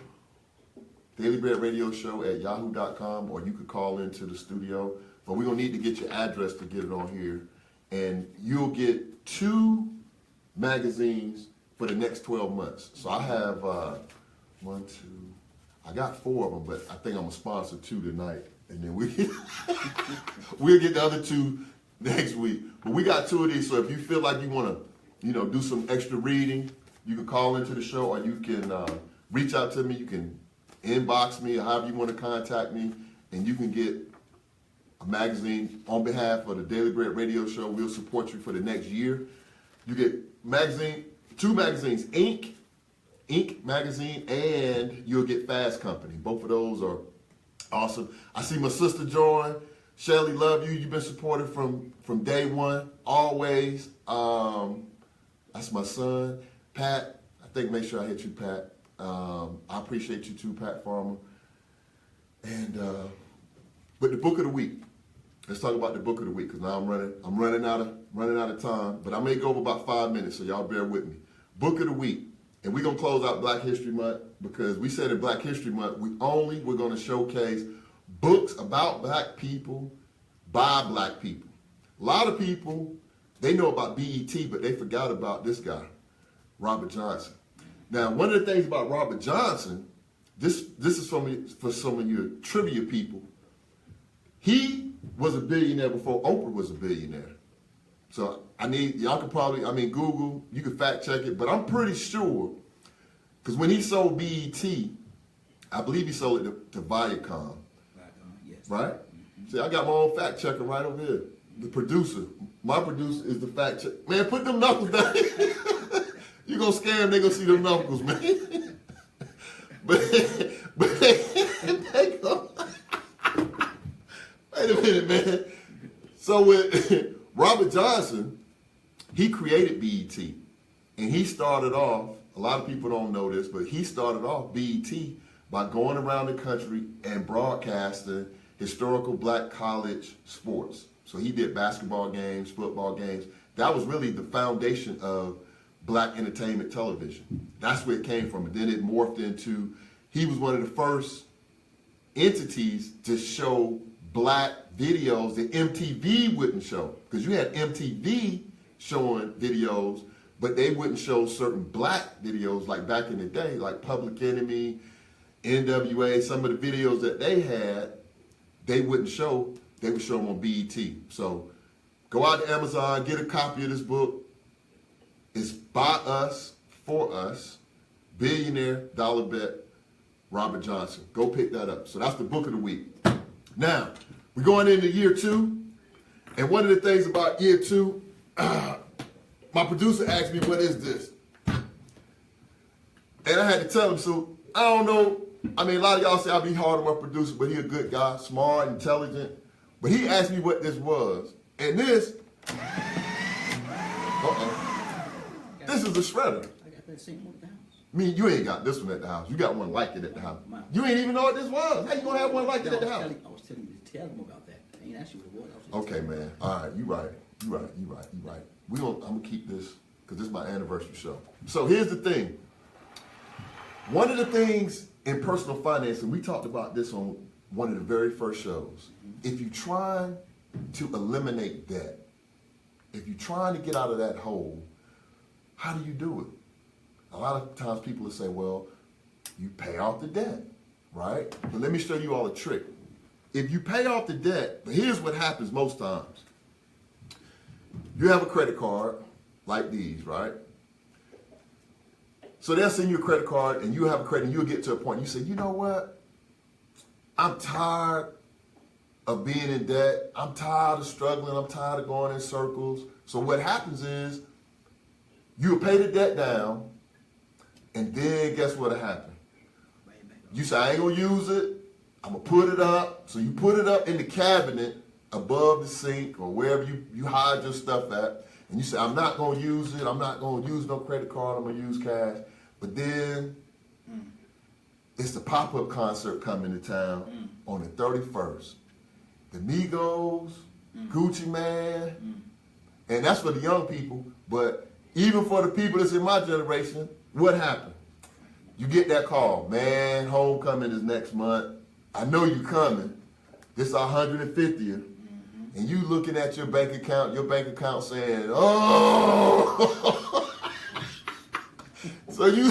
Daily Bread Radio Show at yahoo.com, or you could call into the studio. But we're going to need to get your address to get it on here. And you'll get 2 magazines for the next 12 months. So I have I got 4 of them, but I think I'm going to sponsor 2 tonight. And then we'll get the other 2 next week. But we got 2 of these, so if you feel like you want to, do some extra reading, you can call into the show, or you can reach out to me. You can inbox me, or however you want to contact me, and you can get a magazine on behalf of the Daily Bread Radio Show. We'll support you for the next year. You get 2 magazines, Ink magazine, and you'll get Fast Company. Both of those are awesome. I see my sister join. Shelly, love you. You've been supported from day one, always. That's my son. Pat, I think make sure I hit you, Pat. I appreciate you too, Pat Farmer. And but the book of the week. Let's talk about the book of the week, because now I'm running out of time. But I may go over about 5 minutes, so y'all bear with me. Book of the week. And we're going to close out Black History Month, because we said in Black History Month, we're going to showcase books about black people by black people. A lot of people, they know about BET, but they forgot about this guy, Robert Johnson. Now, one of the things about Robert Johnson, this is for some of your trivia people. He was a billionaire before Oprah was a billionaire. So y'all could probably, Google, you can fact check it, but I'm pretty sure, because when he sold BET, I believe he sold it to Viacom. Yes. Right? See, I got my own fact checker right over here. The producer. My producer is the fact checker. Man, put them knuckles down. You gonna scam, they gonna see them knuckles, man. but they go. Wait a minute, man. So with Robert Johnson, he created BET. And he started off, a lot of people don't know this, but he started off BET by going around the country and broadcasting historical black college sports. So he did basketball games, football games. That was really the foundation of black entertainment television. That's where it came from. And then it morphed into, he was one of the first entities to show black videos that MTV wouldn't show. Because you had MTV showing videos, but they wouldn't show certain black videos like back in the day, like Public Enemy, NWA, some of the videos that they had, they wouldn't show, they would show them on BET. So go out to Amazon, get a copy of this book. It's by us, for us, billionaire, dollar bet, Robert Johnson. Go pick that up. So that's the book of the week. Now, we're going into year 2. And one of the things about year 2, my producer asked me, what is this? And I had to tell him, so I don't know. A lot of y'all say I be hard on my producer, but he a good guy, smart, intelligent. But he asked me what this was. And this, this is a shredder. I got that same one at the house. You ain't got this one at the house. You got one like it at the house. You ain't even know what this was. How you gonna have one like it at the house? I was telling you to tell them about that. I ain't asked you what it was. Okay, man. All right, you right. I'm gonna keep this, because this is my anniversary show. So here's the thing. One of the things in personal finance, and we talked about this on one of the very first shows, if you're trying to eliminate debt, if you're trying to get out of that hole, how do you do it? A lot of times people will say, well, you pay off the debt, right? But let me show you all a trick. If you pay off the debt, but here's what happens most times. You have a credit card like these, right? So they'll send you a credit card, and you have a credit, and you'll get to a point, you say, you know what? I'm tired of being in debt. I'm tired of struggling. I'm tired of going in circles. So what happens is, you'll pay the debt down, and then guess what'll happen? You say, I ain't gonna use it. I'm gonna put it up. So you put it up in the cabinet above the sink or wherever you hide your stuff at. And you say, I'm not gonna use it. I'm not gonna use no credit card. I'm gonna use cash. But then it's the pop-up concert coming to town on the 31st. The Migos, Gucci Man, and that's for the young people. But even for the people that's in my generation, what happened? You get that call, man, homecoming is next month. I know you coming. This is 150th. And you looking at your bank account saying, oh. So you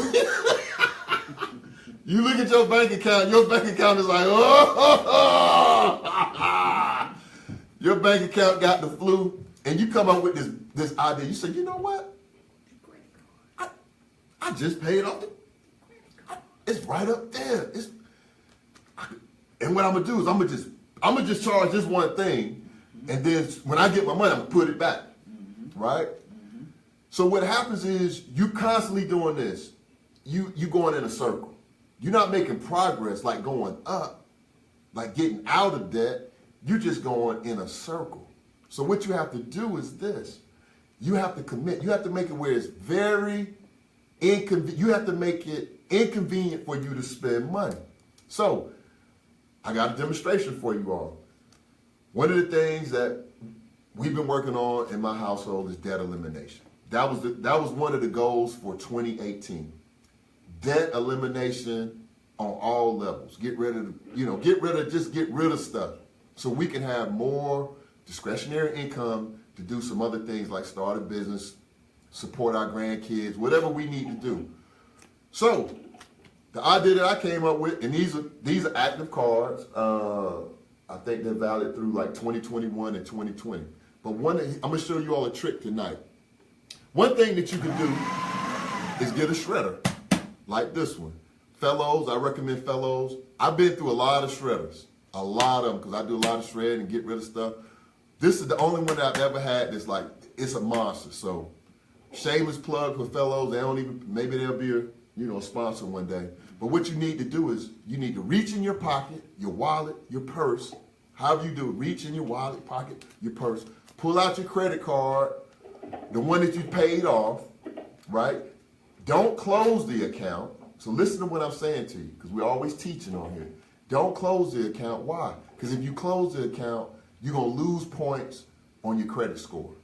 look at your bank account is like, oh. Your bank account got the flu, and you come up with this idea. You say, you know what? I just paid off it's right up there. And what I'm gonna do is I'm gonna just charge this one thing, and then when I get my money, I'm gonna put it back, right? So what happens is you constantly doing this. You going in a circle. You're not making progress like going up, like getting out of debt. You're just going in a circle. So what you have to do is this. You have to commit. You have to make it where it's very inconvenient. You have to make it inconvenient for you to spend money. So I got a demonstration for you all. One of the things that we've been working on in my household is debt elimination. That was one of the goals for 2018. Debt elimination on all levels. Get rid of stuff so we can have more discretionary income to do some other things like start a business, support our grandkids, whatever we need to do. So the idea that I came up with, and these are active cards. I think they're valid through like 2021 and 2020. But I'm gonna show you all a trick tonight. One thing that you can do is get a shredder like this one. Fellows, I recommend Fellows. I've been through a lot of shredders, a lot of them, because I do a lot of shredding and get rid of stuff. This is the only one that I've ever had that's like, it's a monster. So shameless plug for Fellows. Maybe they'll be a sponsor one day. But what you need to do is you need to reach in your pocket, your wallet, your purse, however you do it. Reach in your wallet, pocket, your purse. Pull out your credit card, the one that you paid off, right? Don't close the account. So listen to what I'm saying to you, because we're always teaching on here. Don't close the account. Why? Because if you close the account, you're going to lose points on your credit score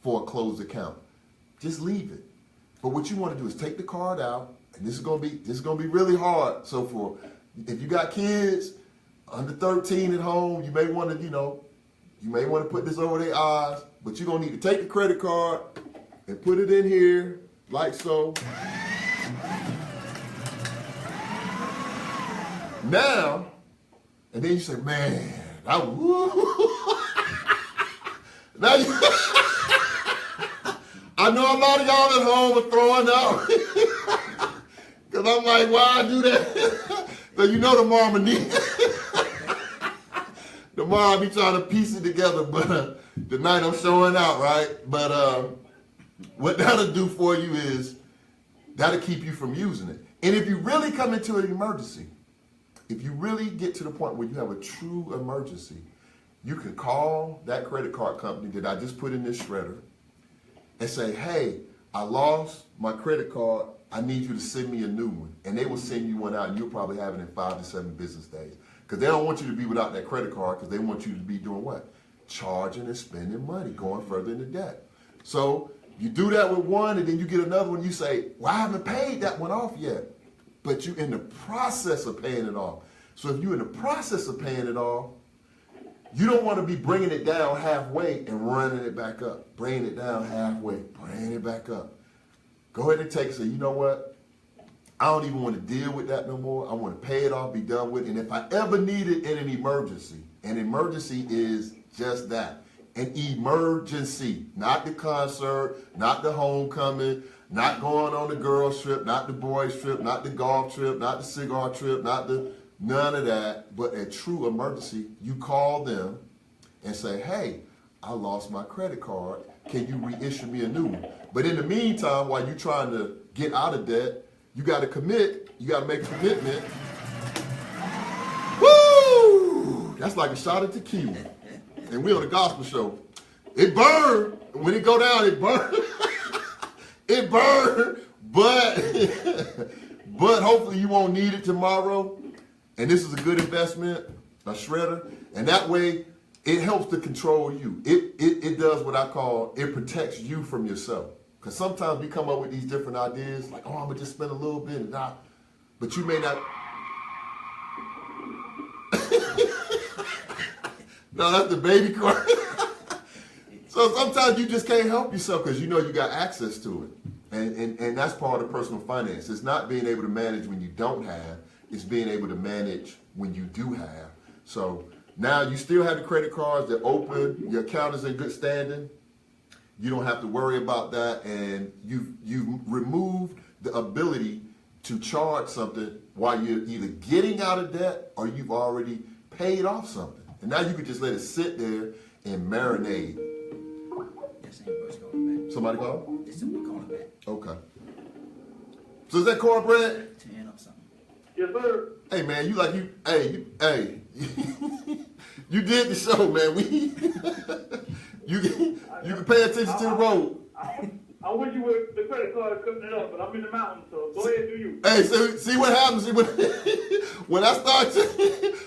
for a closed account. Just leave it. But what you want to do is take the card out, and this is going to be really hard. So if you got kids under 13 at home, you may want to put this over their eyes, but you're going to need to take the credit card and put it in here like so. Now, and then you say, man, now you, I know a lot of y'all at home are throwing up. Because I'm like, why I do that? So you know tomorrow I'm going to need tomorrow I'll be trying to piece it together, but tonight I'm showing out, right? But what that'll do for you is that'll keep you from using it. And if you really come into an emergency, if you really get to the point where you have a true emergency, you can call that credit card company that I just put in this shredder and say, hey, I lost my credit card. I need you to send me a new one. And they will send you one out, and you'll probably have it in 5 to 7 business days. Because they don't want you to be without that credit card, because they want you to be doing what? Charging and spending money, going further into debt. So you do that with one, and then you get another one. You say, well, I haven't paid that one off yet. But you're in the process of paying it off. So if you're in the process of paying it off, you don't want to be bringing it down halfway and running it back up. Bringing it down halfway, bringing it back up. Go ahead and take it. Say, you know what? I don't even want to deal with that no more. I want to pay it off, be done with it. And if I ever need it in an emergency is just that. An emergency. Not the concert, not the homecoming, not going on the girls trip, not the boys trip, not the golf trip, not the cigar trip, none of that, but a true emergency. You call them and say, hey, I lost my credit card. Can you reissue me a new one? But in the meantime, while you're trying to get out of debt, you got to commit. You got to make a commitment. Woo! That's like a shot at tequila. And we on the gospel show. It burned. When it go down, it burned. It burned. But hopefully you won't need it tomorrow. And this is a good investment, a shredder. And that way, it helps to control you. It does what I call, it protects you from yourself. Because sometimes we come up with these different ideas, like, oh, I'm going to just spend a little bit. And but you may not. No, that's the baby card. So sometimes you just can't help yourself because you know you got access to it. And that's part of personal finance. It's not being able to manage when you don't have. It's being able to manage when you do have. So now you still have the credit cards. They're open. Your account is in good standing. You don't have to worry about that. And you've removed the ability to charge something while you're either getting out of debt or you've already paid off something. And now you could just let it sit there and marinate. That's Amber's calling back. Somebody call? That's somebody calling back. Okay. So is that cornbread? 10 or something. Yes, sir. Hey man, you did the show, man. You can pay attention to the road. I wish you would the credit card cutting it up, but I'm in the mountains, so go ahead and do you. Hey, so see what happens when I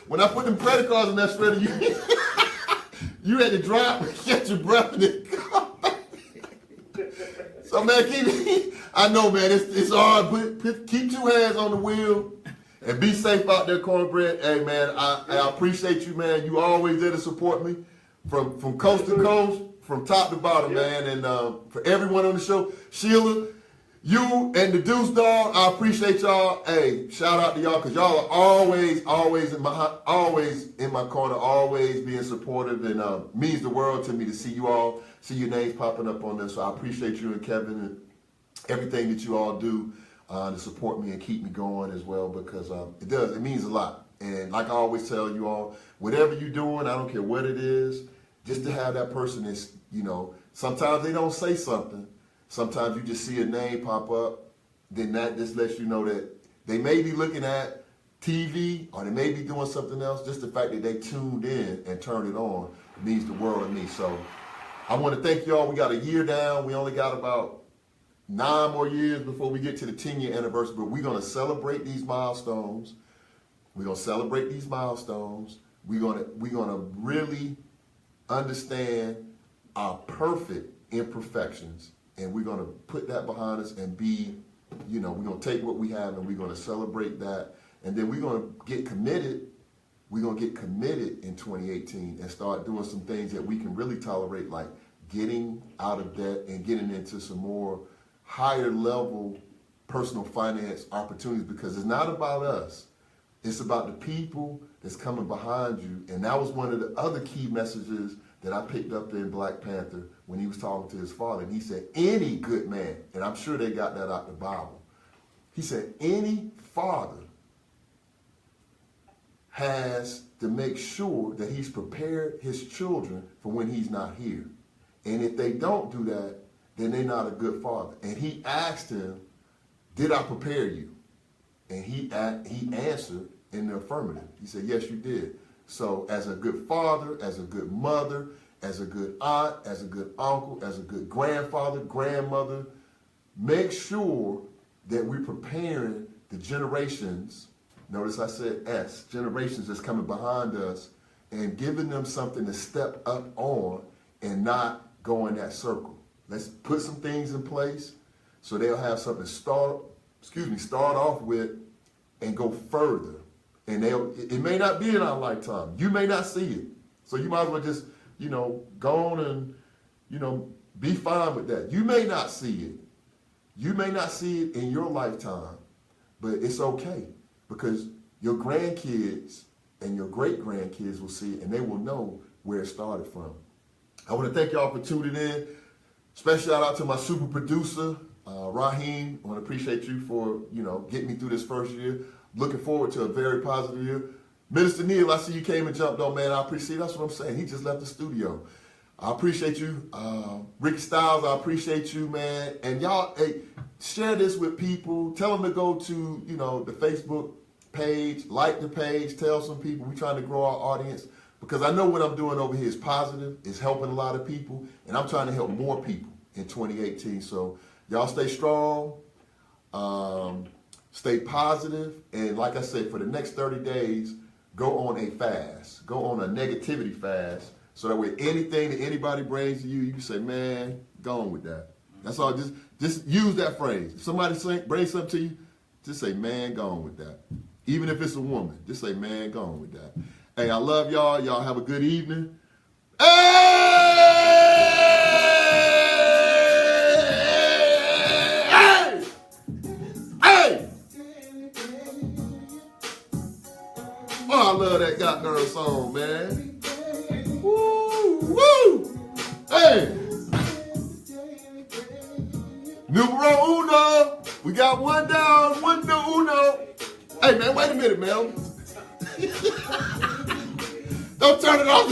when I put them credit cards in that shredder, you had to drop and catch your breath and then come back. So man, I know, man, it's hard. Keep 2 hands on the wheel and be safe out there, cornbread. Hey man, I appreciate you, man. You always there to support me from coast to coast, from top to bottom, man. And for everyone on the show, Sheila, you and the Deuce Dog, I appreciate y'all. Hey, shout out to y'all because y'all are always in my corner, always being supportive, and means the world to me to see you all, see your names popping up on this. So I appreciate you and Kevin and everything that you all do to support me and keep me going as well, because it means a lot. And like I always tell you all, whatever you're doing, I don't care what it is, just to have that person is, sometimes they don't say something. Sometimes you just see a name pop up, then that just lets you know that they may be looking at TV or they may be doing something else. Just the fact that they tuned in and turned it on means the world to me. So I want to thank y'all. We got a year down. We only got about 9 more years before we get to the 10-year anniversary, but we're going to celebrate these milestones. We're going to celebrate these milestones. We're going to really understand our perfect imperfections, and we're going to put that behind us and be, we're going to take what we have and we're going to celebrate that. And then we're going to get committed. We're going to get committed in 2018 and start doing some things that we can really tolerate, like getting out of debt and getting into some more higher level personal finance opportunities, because it's not about us. It's about the people that's coming behind you. And that was one of the other key messages that I picked up in Black Panther when he was talking to his father. And he said, any good man, and I'm sure they got that out the Bible. He said, any father has to make sure that he's prepared his children for when he's not here. And if they don't do that, then they're not a good father. And he asked him, did I prepare you? And he answered in the affirmative. He said, yes, you did. So as a good father, as a good mother, as a good aunt, as a good uncle, as a good grandfather, grandmother, make sure that we're preparing the generations, notice I said S, generations that's coming behind us, and giving them something to step up on and not go in that circle. Let's put some things in place so they'll have something to start off with and go further. And it may not be in our lifetime. You may not see it. So you might as well just, go on and, be fine with that. You may not see it. You may not see it in your lifetime, but it's okay, because your grandkids and your great-grandkids will see it, and they will know where it started from. I want to thank y'all for tuning in. Special shout out to my super producer, Raheem. I want to appreciate you for, getting me through this first year. Looking forward to a very positive year. Minister Neil, I see you came and jumped on, man. I appreciate it. That's what I'm saying. He just left the studio. I appreciate you. Ricky Styles, I appreciate you, man. And y'all, hey, share this with people. Tell them to go to, the Facebook page, like the page, tell some people. We're trying to grow our audience, because I know what I'm doing over here is positive. It's helping a lot of people, and I'm trying to help more people in 2018. So y'all stay strong. Stay positive, and like I said, for the next 30 days, go on a fast. Go on a negativity fast, so that way anything that anybody brings to you, you can say, man, go on with that. That's all. Just use that phrase. If somebody brings something to you, Just say, man, gone with that. Even if it's a woman, just say, man, gone with that. Hey, I love y'all. Y'all have a good evening. Hey! Hey! Oh, I love that goddamn song, man. Woo! Woo! Hey! Numero uno. We got one down, one to uno. Hey, man, wait a minute, man. Don't turn it off.